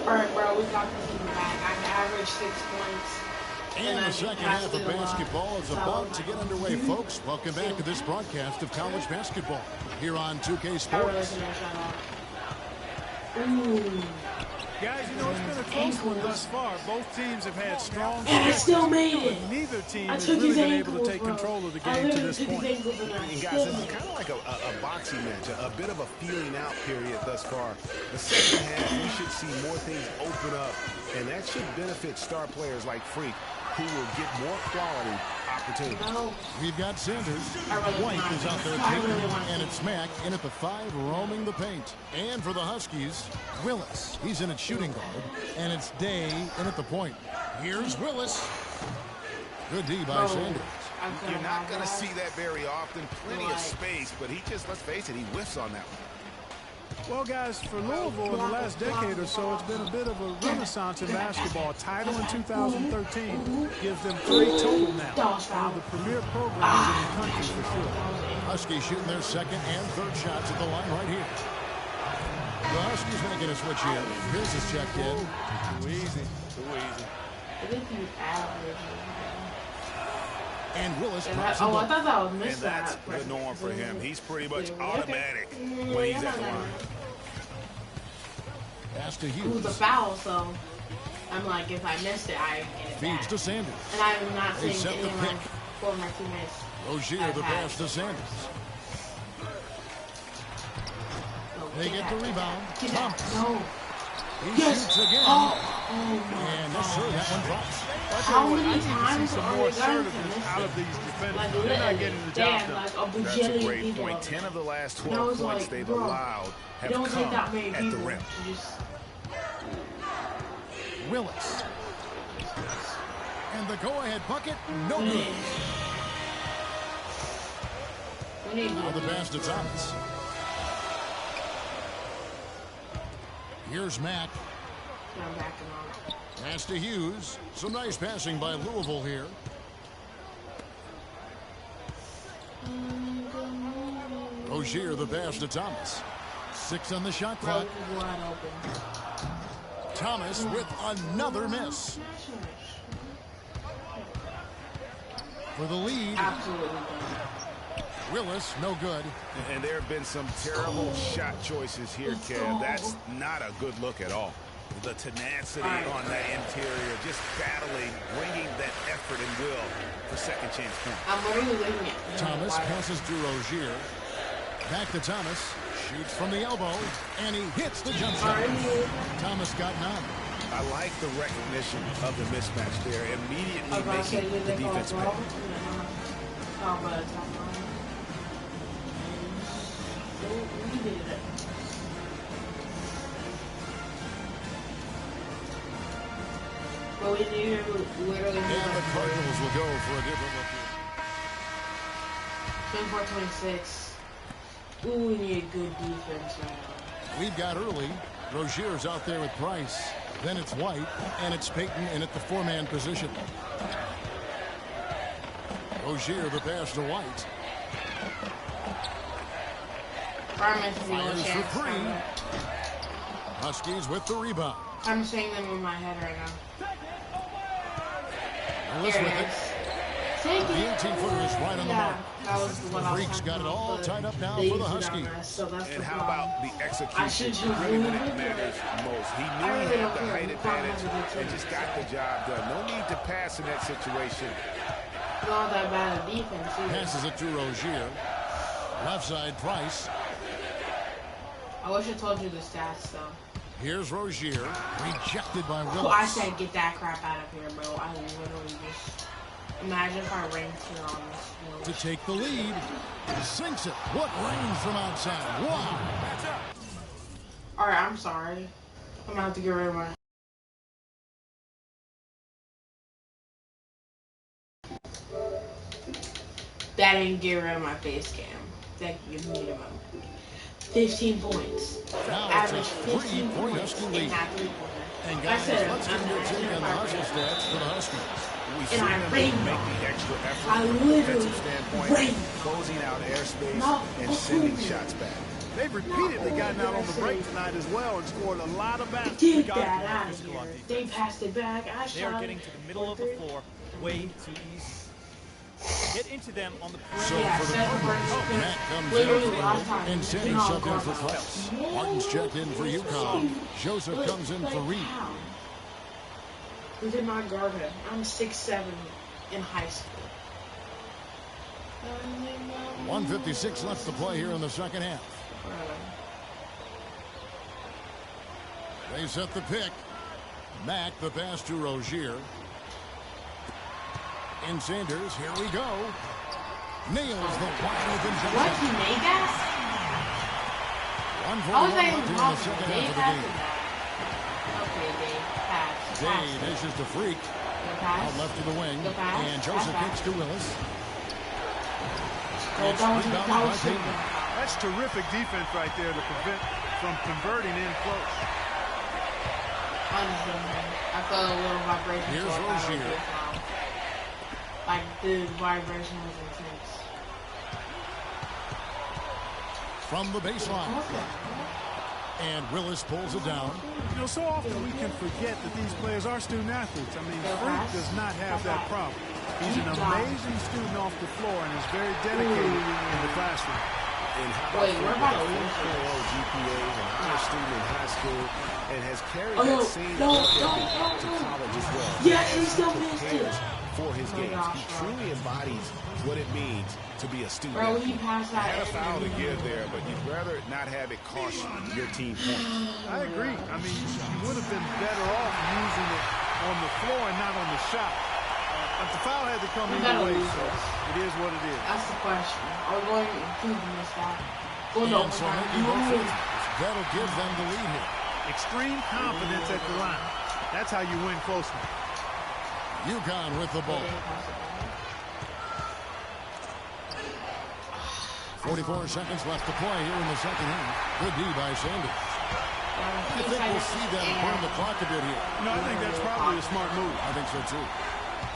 All right, bro, we got this team back. I averaged 6 points. And the second half of basketball is about to get underway, folks. Welcome back to this broadcast of college basketball here on 2K Sports. Guys, you know, it's been a close one thus far. Both teams have had strong And I still made it. but neither team I has took really his been ankles, able to take bro. control of the I game to literally this took his point. ankles and I And still guys, this is made it. kind of like a boxing match, a bit of a feeling out period thus far. The second half, we should see more things open up, and that should benefit star players like Freak, who will get more quality opportunities. No. We've got Sanders. I really White want is out there to. I taking really it, want to. and it's Mack in at the 5, roaming the paint. And for the Huskies, Willis. He's in at shooting guard, and it's Day in at the point. Here's Willis. Good D by Sanders. You're not going to see that very often. Plenty of space, but he just, let's face it, he whiffs on that one. Well, guys, for Louisville in the last decade or so, it's been a bit of a renaissance in basketball. Title in 2013 gives them 3 total now. One of the premier programs in the country for sure. Huskies shooting their second and third shots at the line right here. The Huskies making a switch here. Pierce is checked in. Too easy. Too easy. I think he's average. And Willis And drops I the ball. thought that was And missed. that's the norm for him. He's pretty much automatic when he's at the line. Pass to It was a Hughes. foul, so I'm like, if I missed it, I get it Feeds back. to Sanders. And I'm not They saying set any the of my pick. former teammates. Rozier the pass to Sanders. They get the rebound. Get that. Thomas. No. He Yes. shoots again. Oh my And yes, sir, that one drops. How many I need to see times some are more they going to assertiveness miss out it? of these defenders. Like, They're not literally, getting the they job had done. like a That's a bajillion great people point. over 10 of the last And I 12 was points like, they've bro, allowed have don't take come that many at the people. rim. You just, Willis. And the go-ahead bucket, no good. we need Now to the pass to Thomas. Here's Mack. I'm backing off. Pass to Hughes. Some nice passing by Louisville here. Rozier the pass to Thomas. 6 on the shot Bro, clock. this is wide open. Thomas with another miss for the lead. Absolutely. Willis, no good. And there have been some terrible shot choices here, Kev. That's not a good look at all. The tenacity on that interior, just battling, bringing that effort and will for second chance points. I'm literally leaving it. Thomas passes to Rozier. Back to Thomas. Shoots from the elbow, and he hits the jump shot. Thomas got 9. I like the recognition of the mismatch there, immediately making the defense pay. But we do literally And the Cardinals will go for a different look. 24-26. Ooh, we need good defense right now. We've got early. Rozier's out there with Price. Then it's White, and it's Payton in at the 4-man position. Rozier the pass to White. Fires for 3. Huskies with the rebound. I'm saying them in my head right now. Willis with it. Take The 18-footer is right on the mark. That was what I was Freak's got it talking all about, tied up now they for the used it on Huskies. us, so that's And the how problem. about the I execution? should choose Really when really it matters most. He knew I he really had don't the care. height The problem advantage is with the and just got the job done. No need to pass in that situation. Not that bad at defense either. Passes it to Rozier. Left side, Price. I wish I told you the stats though. Here's Rozier. Rejected by Willis. Oh, I said get that crap out of here, bro. I literally just imagine if I ranked here on this. To take the lead. Sinks it. What range from outside. Wow. Alright, I'm sorry. I'm gonna have to get rid of my. That didn't get rid of my face cam. That gives me minimum 15 points. Now Average it's a 15 3-point points Husky and lead. not 3-pointer. And I guys, said, let's get your take on the hustle stats for the Huskies. We've And seen I them rained make on the extra effort I from a literally defensive standpoint, rained. closing out airspace No, and sending shots back. They've repeatedly gotten out on the break tonight as well and scored a lot of baskets. Get got that it. out of Physical on here. defense. They passed it back. I They are shot getting it. to the middle of the floor way too easy. Get into them on the So perimeter. for the Cardinals, Matt comes in and Sandy subbed in for Flex. Martin's checked in for UConn. Joseph comes in for Reed. Who did not guard him? I'm 6'7" in high school. 1:56 left to play here in the second half. They set the pick. Mack, the pass to Rozier. In Sanders, here we go. Nails the wide open jump. What, he made that? 1:41 left here in the second half of the game. Okay, Dave. Pass. Day dishes to Freak. Out left to the wing. And Joseph kicks to Willis. It's rebounded by Payton. That's terrific defense right there to prevent from converting in close. I felt a little vibration. Here's Rozier. Like the vibration was intense. From the baseline. And Willis pulls it down. You know, so often we can forget that these players are student athletes. I mean, Freak does not have that problem. He's an amazing student off the floor and is very dedicated in the classroom. And how about GPAs and honor student in high school and has carried that same work ethic to college as well. Yes, he still missed it. For his games, he truly embodies what it means to be a student. Bro, he passed that. Had a foul to give there, but you'd rather not have it cost your team points. I agree. I mean, you would have been better off using it on the floor and not on the shot. But the foul had to come either way, so it is what it is. That's the question. Are we going to include this foul? Well, no. So that'll give them the lead here. Extreme confidence at the line. That's how you win closely. UConn with the ball. 44 seconds left to play here in the second half. Good D by Sanders. I think we'll see them burn the clock a bit here. No, I think that's probably a smart move. I think so too.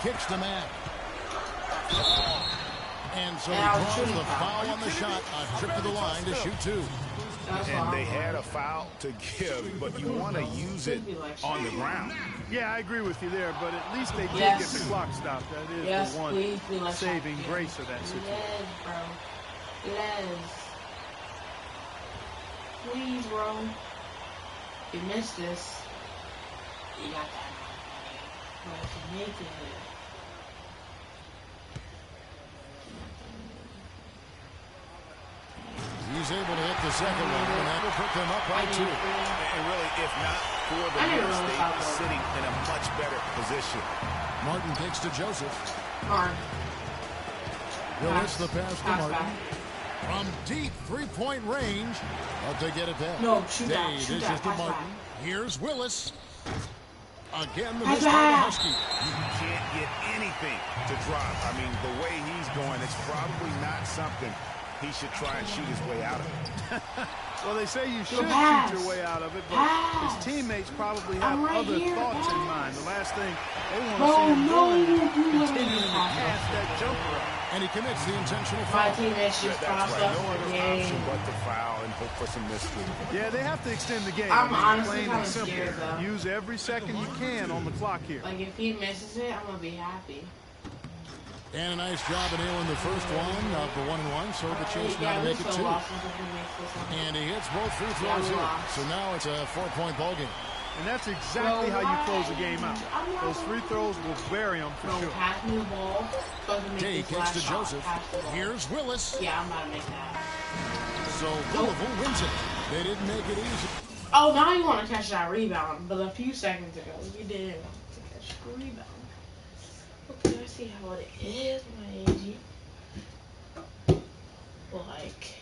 Kicks to Matt. And so he draws the foul on the shot. A trip to the line to shoot two. And they had a foul to give, but you want to use it on the ground. Yeah, I agree with you there, but at least they did get the clock stopped. That is the one saving grace of that situation. Yes, bro. Yes. Please, bro. You missed this. You got that. But if you make it, he's able to hit the second one, and that will put them up by two. And really, if not for the miss, they are sitting in a much better position. Martin kicks to Joseph. Martin. Willis the pass to Martin. From deep three-point range, but they get it back. No, shoot that. This Shoot is that. to Martin. Here's Willis. Again, the Pass miss by the back. Husky. You can't get anything to drop. I mean, the way he's going, it's probably not something he should try and shoot his way out of it. Well, they say you should pass. shoot your way out of it, but Pass. his teammates probably have I'm right other here. thoughts in Pass. mind. The last thing they want to Bro, see him no, doing is you continuing to pass. cast that jumper up. And he commits the intentional My foul. teammates just That's crossed right. up No the other game. option but to foul and hope for some misses. Yeah, they have to extend the game. I'm I mean, honestly plain kinda and simple. scared, though. Use every second you can on the clock here. Like, if he misses it, I'm going to be happy. And a nice job of nailing the first one of the 1-1, so the chance now to make it two. And he hits both free throws here. So now it's a 4-point ball game. And that's exactly how you close a game out. Those free throws will bury them for sure. Pass me the ball. Day kicks to Joseph. Here's Willis. Yeah, I'm about to make that. So Louisville wins it. They didn't make it easy. Oh, now you want to catch that rebound. But a few seconds ago, you didn't want to catch the rebound. Okay, I see how it is, my AG. Like,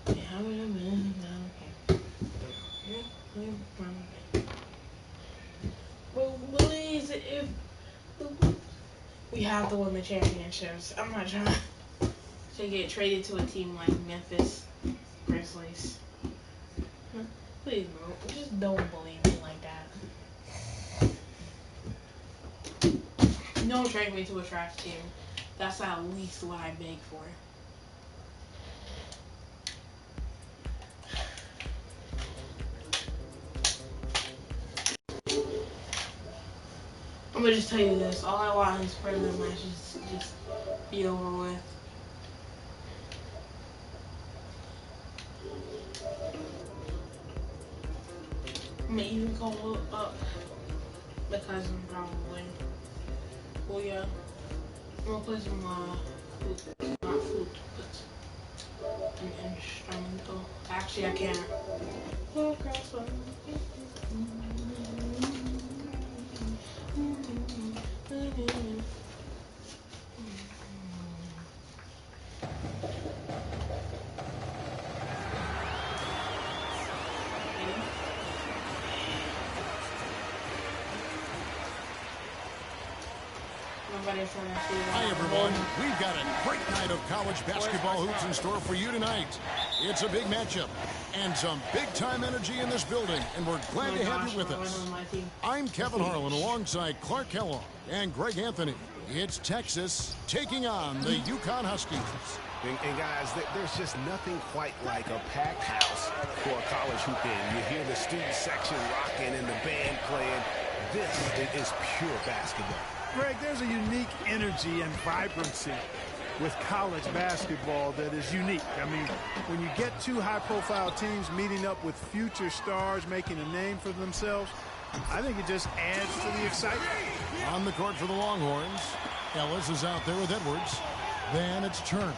yeah, how many minutes now? Okay. But please, if we have to win the championships, I'm not trying to get traded to a team like Memphis Grizzlies. Please, bro, just don't believe me like that. Don't trade me to a trash team. That's at least what I beg for. I'm gonna just tell you this. All I want is further matches. Just be over with. May even go look up the cousin probably. Well, yeah, we'll play some flute, not flute, but an instrumental. Actually, I can't. Oh, crap. Hi, everyone. We've got a great night of college basketball hoops in store for you tonight. It's a big matchup and some big-time energy in this building, and we're glad to have you with us. I'm Kevin Harlan alongside Clark Kellogg and Greg Anthony. It's Texas taking on the UConn Huskies. And guys, there's just nothing quite like a packed house for a college hoop game. You hear the student section rocking and the band playing. This is pure basketball. Greg, there's a unique energy and vibrancy with college basketball that is unique. I mean, when you get two high-profile teams meeting up with future stars making a name for themselves, I think it just adds to the excitement. On the court for the Longhorns, Ellis is out there with Edwards. Then it's Turner.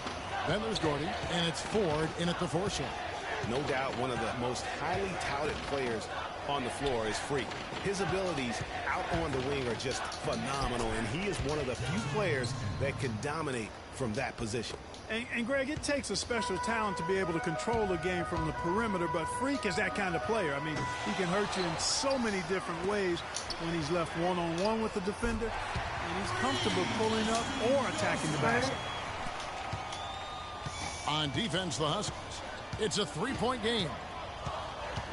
Then there's Gordy, and it's Ford in at the 4 slot. No doubt one of the most highly touted players on the floor is Freak. His abilities out on the wing are just phenomenal, and he is one of the few players that can dominate from that position. And Greg, it takes a special talent to be able to control the game from the perimeter, but Freak is that kind of player. I mean, he can hurt you in so many different ways when he's left one-on-one with the defender, and he's comfortable pulling up or attacking the basket. On defense, the Huskies. It's a 3-point game.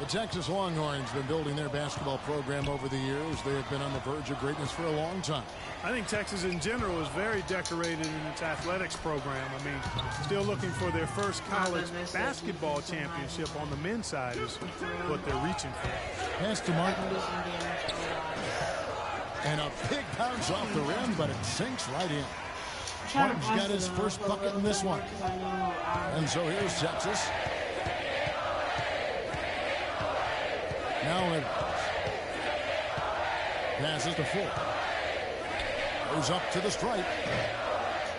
The Texas Longhorns have been building their basketball program over the years. They have been on the verge of greatness for a long time. I think Texas in general is very decorated in its athletics program. I mean, still looking for their first college basketball championship on the men's side is what they're reaching for. Pass to Martin. And a big bounce off the rim, but it sinks right in. Martin's got his first bucket in this one. And so here's Texas. Now Edwards. Passes to Ford. Goes up to the stripe.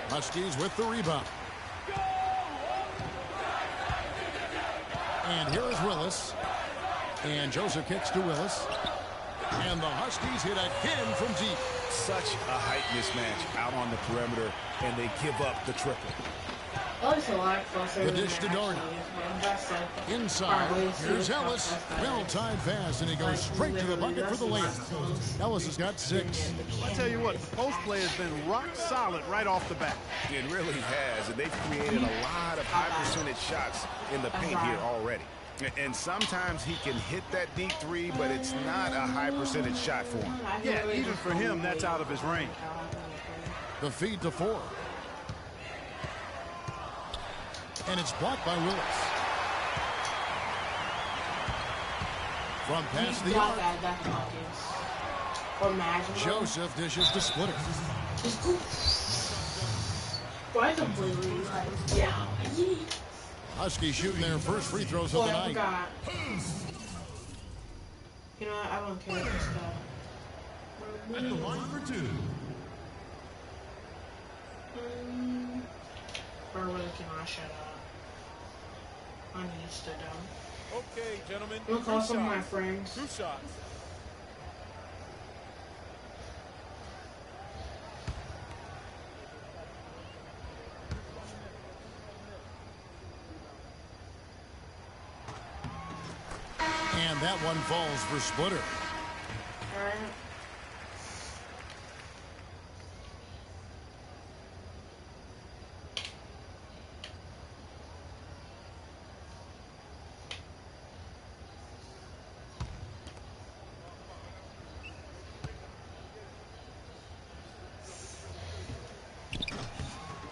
Huskies with the rebound. And here is Willis. And Joseph kicks to Willis. And the Huskies hit again from deep. Such a height mismatch out on the perimeter, and they give up the triple. The dish to Doherty. Inside, here's Ellis. Well-timed pass, and he goes straight to the bucket for the layup. Ellis has got 6. I tell you what, the post play has been rock solid right off the bat. It really has, and they've created a lot of high-percentage shots in the paint here already. And sometimes he can hit that deep 3, but it's not a high-percentage shot for him. Yeah, even for him, that's out of his range. The feed to Ford. And it's blocked by Willis. From past the arc. Joseph dishes to Splitter. Huskies shooting their first free throws of the night. You know what? I don't care about this stuff. At the line for 2. Or really can I shut up? I need to sit down. Okay, gentlemen. Look, call some of my friends. 2 shots. And that one falls for Splitter. All right.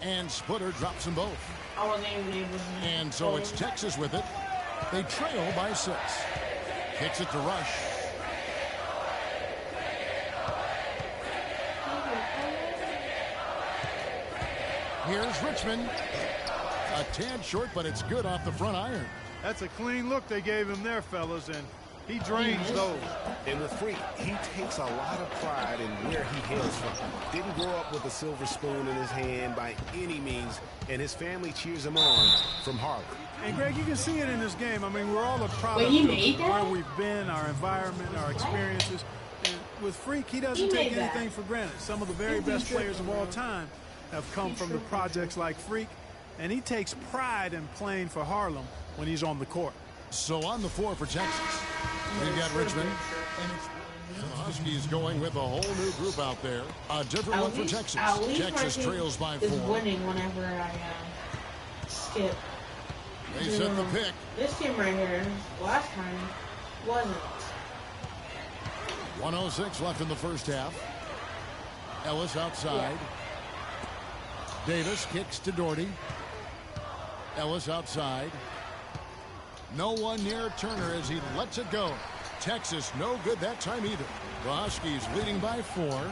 And Splitter drops them both. I wasn't even able to. And so it's Texas with it. They trail by 6. Kicks it to Rush. Here's Richmond. A tad short, but it's good off the front iron. That's a clean look they gave him there, fellas, and he drains those. And with Freak, he takes a lot of pride in where he hails from. Didn't grow up with a silver spoon in his hand by any means, and his family cheers him on from Harlem. And Greg, you can see it in this game. I mean, we're all a product Wait, of where we've been, our environment, our experiences. And with Freak, he doesn't take anything for granted. Some of the very best players of all time have come from the projects like Freak, and he takes pride in playing for Harlem when he's on the court. So on the floor for Texas, we've got Richmond. The Huskies going with a whole new group out there. A different one for Texas. Texas trails by 4. Is winning whenever I skip. They set the pick. This team right here, last time, wasn't. 1:06 left in the first half. Ellis outside. Davis kicks to Doherty. Ellis outside. No one near Turner as he lets it go. Texas no good that time either. The Huskies leading by 4.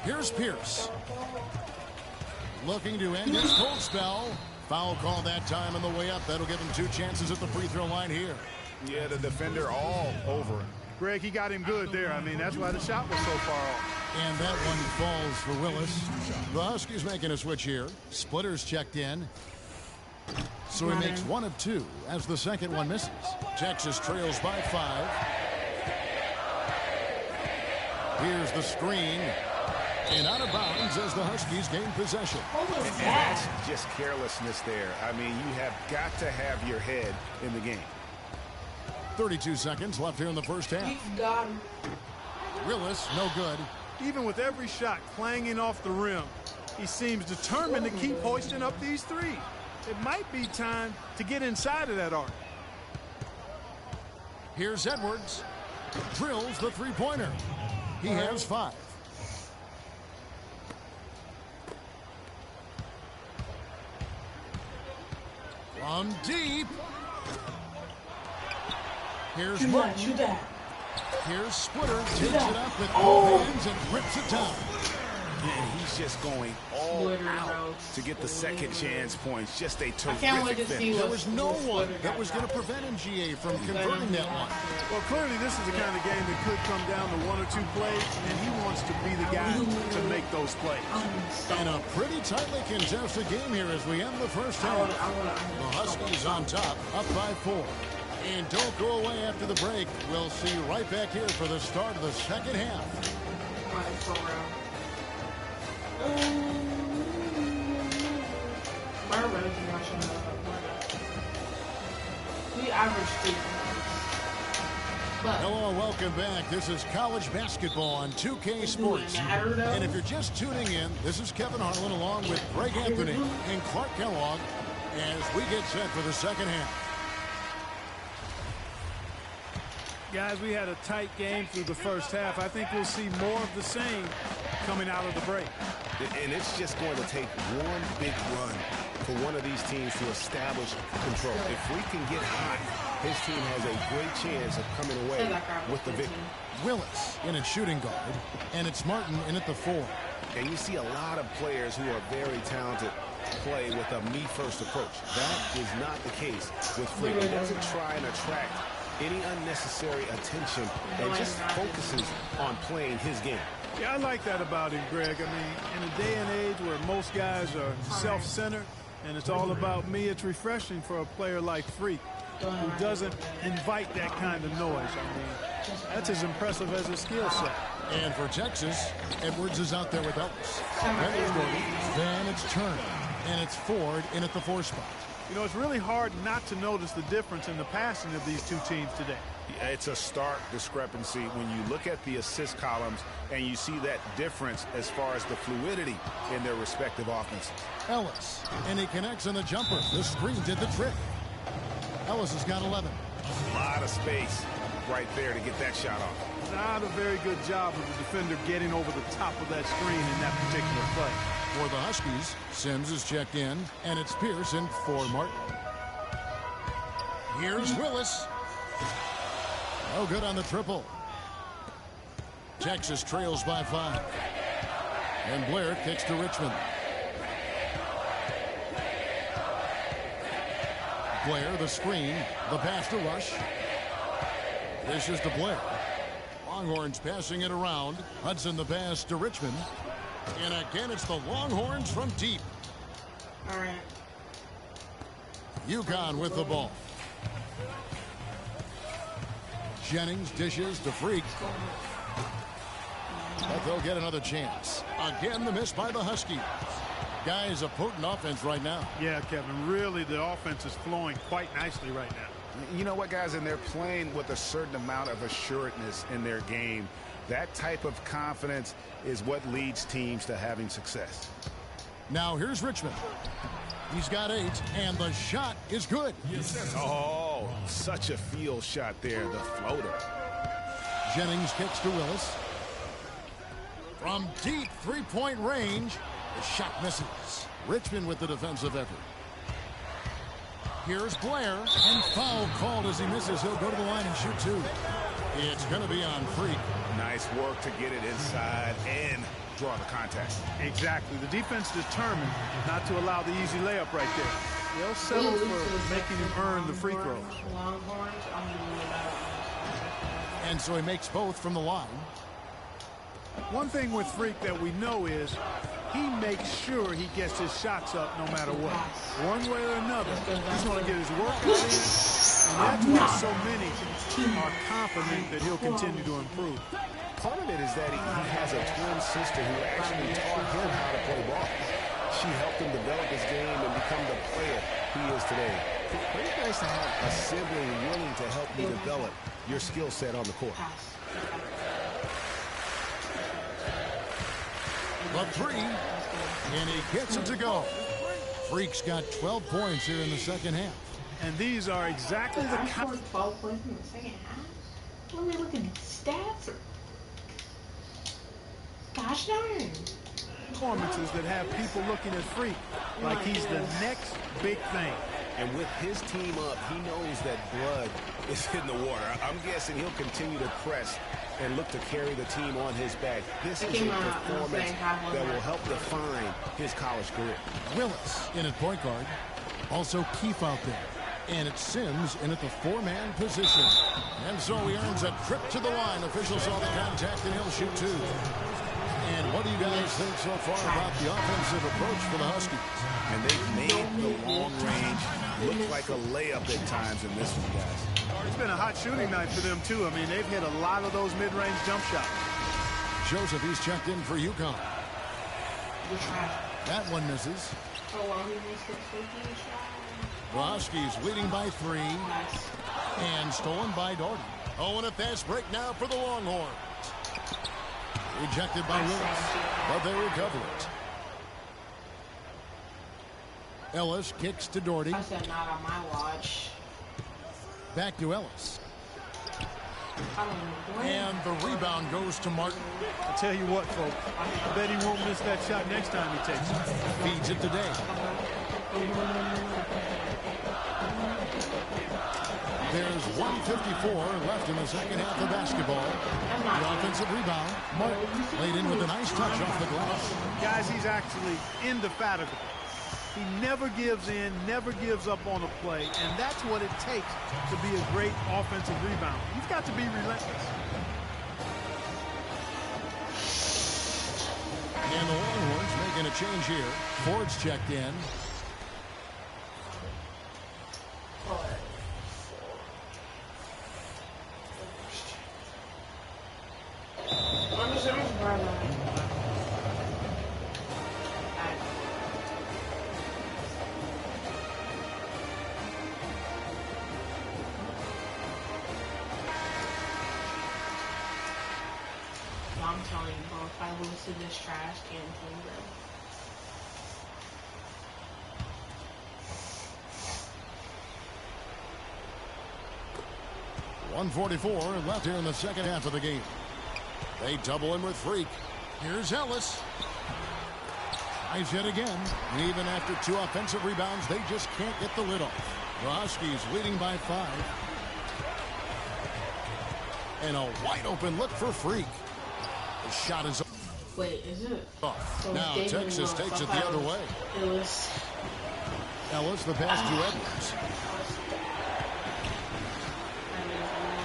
Here's Pierce. Looking to end his cold spell. Foul call that time on the way up. That'll give him 2 chances at the free throw line here. Yeah, the defender all over him. Greg, he got him good there. I mean, that's why the shot was so far off. And that one falls for Willis. The Huskies making a switch here. Splitters checked in. So he makes 1 of 2 as the second one misses. Texas trails by 5. Here's the screen. And out of bounds as the Huskies gain possession. And that's just carelessness there. I mean, you have got to have your head in the game. 32 seconds left here in the first half. Willis, no good. Even with every shot clanging off the rim, he seems determined to keep hoisting up these threes. It might be time to get inside of that arc. Here's Edwards. Drills the three-pointer. He has 5. From deep. Here's Martin. Here's Splitter. Takes it up with both hands and rips it down. And he's just going all out to get the second chance points. Just a terrific finish. There was no one that was going to prevent MGA from converting that one. Well, clearly this is the kind of game that could come down to 1 or 2 plays, and he wants to be the guy to make those plays. And a pretty tightly contested game here as we end the first half. The Huskies on top, up by 4. And don't go away after the break. We'll see you right back here for the start of the second half. We average 3. Hello and welcome back. This is college basketball on 2K Sports. And if you're just tuning in, this is Kevin Harlan along with Greg Anthony and Clark Kellogg as we get set for the second half. Guys, we had a tight game through the first half. I think we'll see more of the same coming out of the break. And it's just going to take one big run for one of these teams to establish control. If we can get hot, his team has a great chance of coming away with the victory. Willis in at shooting guard, and it's Martin in at the 4. And you see a lot of players who are very talented play with a me-first approach. That is not the case with Freak. He doesn't try and attract any unnecessary attention and just focuses on playing his game. Yeah, I like that about him, Greg. I mean, in a day and age where most guys are self-centered and it's all about me, it's refreshing for a player like Freak who doesn't invite that kind of noise. I mean, that's as impressive as his skill set. And for Texas, Edwards is out there with Ellis. Then it's Turner, and it's Ford in at the 4 spot. You know, it's really hard not to notice the difference in the passing of these two teams today. Yeah, it's a stark discrepancy when you look at the assist columns and you see that difference as far as the fluidity in their respective offenses. Ellis, and he connects on the jumper. The screen did the trick. Ellis has got 11. A lot of space right there to get that shot off. Not a very good job of the defender getting over the top of that screen in that particular play. For the Huskies, Sims is checked in, and it's Pearson for Martin. Here's Willis. No good on the triple. Texas trails by 5. And Blair kicks to Richmond. Blair, the screen, the pass to Rush. This is to Blair. Longhorns passing it around. Hudson the pass to Richmond. And again, it's the Longhorns from deep. All right. UConn with the ball. Jennings dishes to Freak. But they'll get another chance. Again, the miss by the Huskies. Guys, a potent offense right now. Yeah, Kevin, really the offense is flowing quite nicely right now. You know what, guys, and they're playing with a certain amount of assuredness in their game. That type of confidence is what leads teams to having success. Now here's Richmond. He's got 8, and the shot is good. Oh, such a field shot there, the floater. Jennings kicks to Willis. From deep three-point range, the shot misses. Richmond with the defensive effort. Here's Blair, and foul called as he misses. He'll go to the line and shoot 2. It's going to be on Freak. Nice work to get it inside and draw the contact. Exactly. The defense determined not to allow the easy layup right there. They'll settle for making him earn the free throws. And so he makes both from the line. One thing with Freak that we know is he makes sure he gets his shots up no matter what. One way or another, he's going to get his workout in. And that's why so many are confident that he'll continue to improve. Part of it is that he has a twin sister who actually taught him how to play ball. She helped him develop his game and become the player he is today. Pretty nice to have a sibling willing to help you develop your skill set on the court. The 3, and he gets it to go. Freak's got 12 points here in the second half. And these are exactly the kind of 12 points in the second half. Let me look at the stats. Gosh darn. performances that have people looking at Freak like he's the next big thing. And with his team up, he knows that blood is in the water. I'm guessing he'll continue to press and look to carry the team on his back. This is a performance that will help define his college career. Willis in at point guard. Also Keefe out there. And it's Sims in at the four-man position. And so he earns a trip to the line. Officials saw the contact and he'll shoot two. And what do you guys think so far about the offensive approach for the Huskies? And they've made the long range look like a layup at times in this one, guys. It's been a hot shooting night for them, too. I mean, they've hit a lot of those mid-range jump shots. Joseph, he's checked in for UConn. That one misses. The Huskies leading by 3. And stolen by Doherty. Oh, and a fast break now for the Longhorns. Rejected by Willis, but they recover it. Ellis kicks to Doherty. I said not on my watch. Back to Ellis. And the rebound goes to Martin. I tell you what, folks, I bet he won't miss that shot next time he takes it. Feeds it today. There's 1:54 left in the second half of basketball. The offensive rebound. Martin laid in with a nice touch off the glass. Guys, he's actually indefatigable. He never gives in, never gives up on a play, and that's what it takes to be a great offensive rebounder. You've got to be relentless. And the Longhorns making a change here. Ford's checked in. I'm telling you, bro, if I lose to this trash can team, bro. 1:44 left here in the second half of the game. They double him with Freak. Here's Ellis. Tries yet again. And even after 2 offensive rebounds, they just can't get the lid off. The Huskies leading by 5. And a wide open look for Freak. The shot is Wait, is it? So now Texas takes it the other way. Ellis, the pass to Edwards.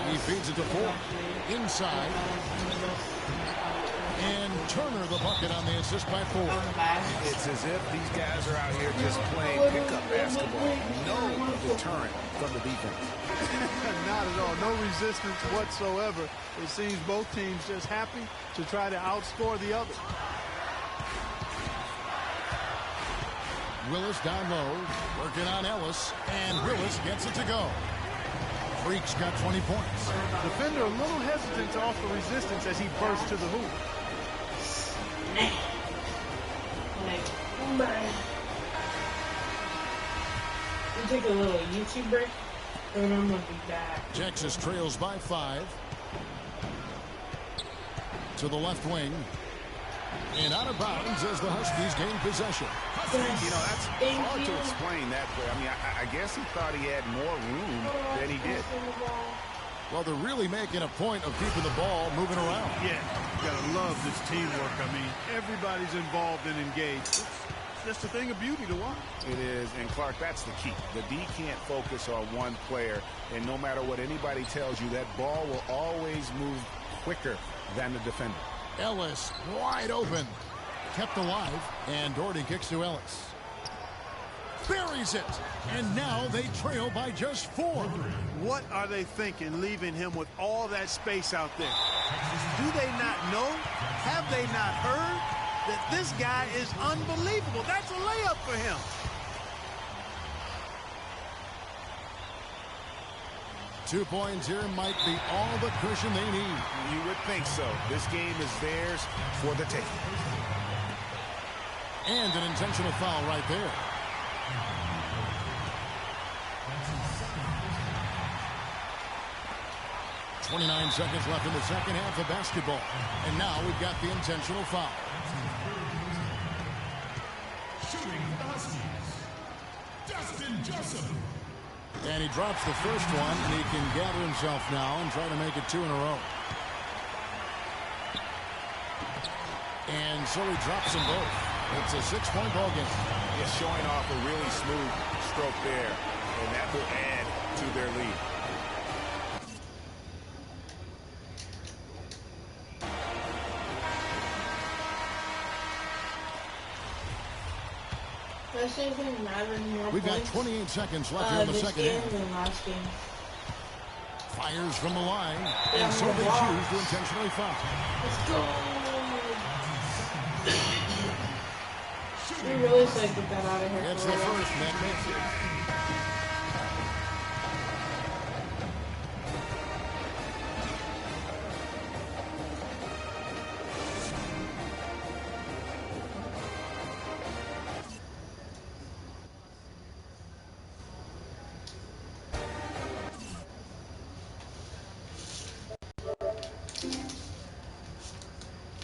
He feeds it to Ford. Inside. And Turner the bucket on the assist by Ford. It's as if these guys are out here just playing pickup basketball. No deterrent from the defense. Not at all. No resistance whatsoever. It seems both teams just happy to try to outscore the other. Willis down low, working on Ellis, and Willis gets it to go. Freak's got 20 points. Defender a little hesitant to offer resistance as he bursts to the hoop. We'll take a little YouTube break, and I'm going to be back. Texas trails by 5. To the left wing. And out of bounds as the Huskies gain possession. You know, that's hard to explain that play. I mean, I guess he thought he had more room than he did. Well, they're really making a point of keeping the ball moving around. Yeah, you got to love this teamwork. I mean, everybody's involved and engaged. It's just a thing of beauty to watch. It is, and Clark, that's the key. The D can't focus on one player, and no matter what anybody tells you, that ball will always move quicker than the defender. Ellis wide open. Kept alive, and Doherty kicks to Ellis. Buries it, and now they trail by just 4. What are they thinking, leaving him with all that space out there? Do they not know? Have they not heard that this guy is unbelievable? That's a layup for him. Two points here might be all the cushion they need. You would think so. This game is theirs for the taking. And an intentional foul right there. .29 seconds left in the second half of basketball. And now we've got the intentional foul. Shooting the Huskies, Justin Joseph. And he drops the first one, and he can gather himself now and try to make it 2 in a row. And so he drops them both. It's a 6-point ball game. He's showing off a really smooth stroke there, and that will add to their lead. We've got 28 seconds left here in the second half. Last game. Fires from the line, and so they choose to intentionally foul. Let's go. We really should get that out of here. It's the first, Nick.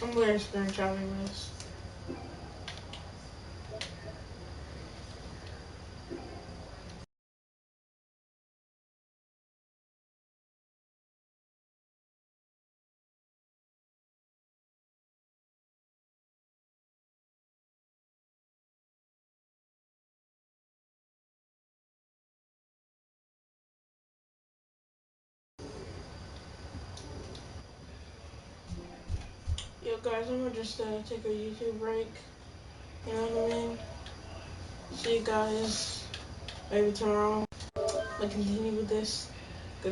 I'm going to screenshotting this. Yo guys, I'm gonna just take a YouTube break. You know what I mean? See you guys maybe tomorrow. I'll continue with this.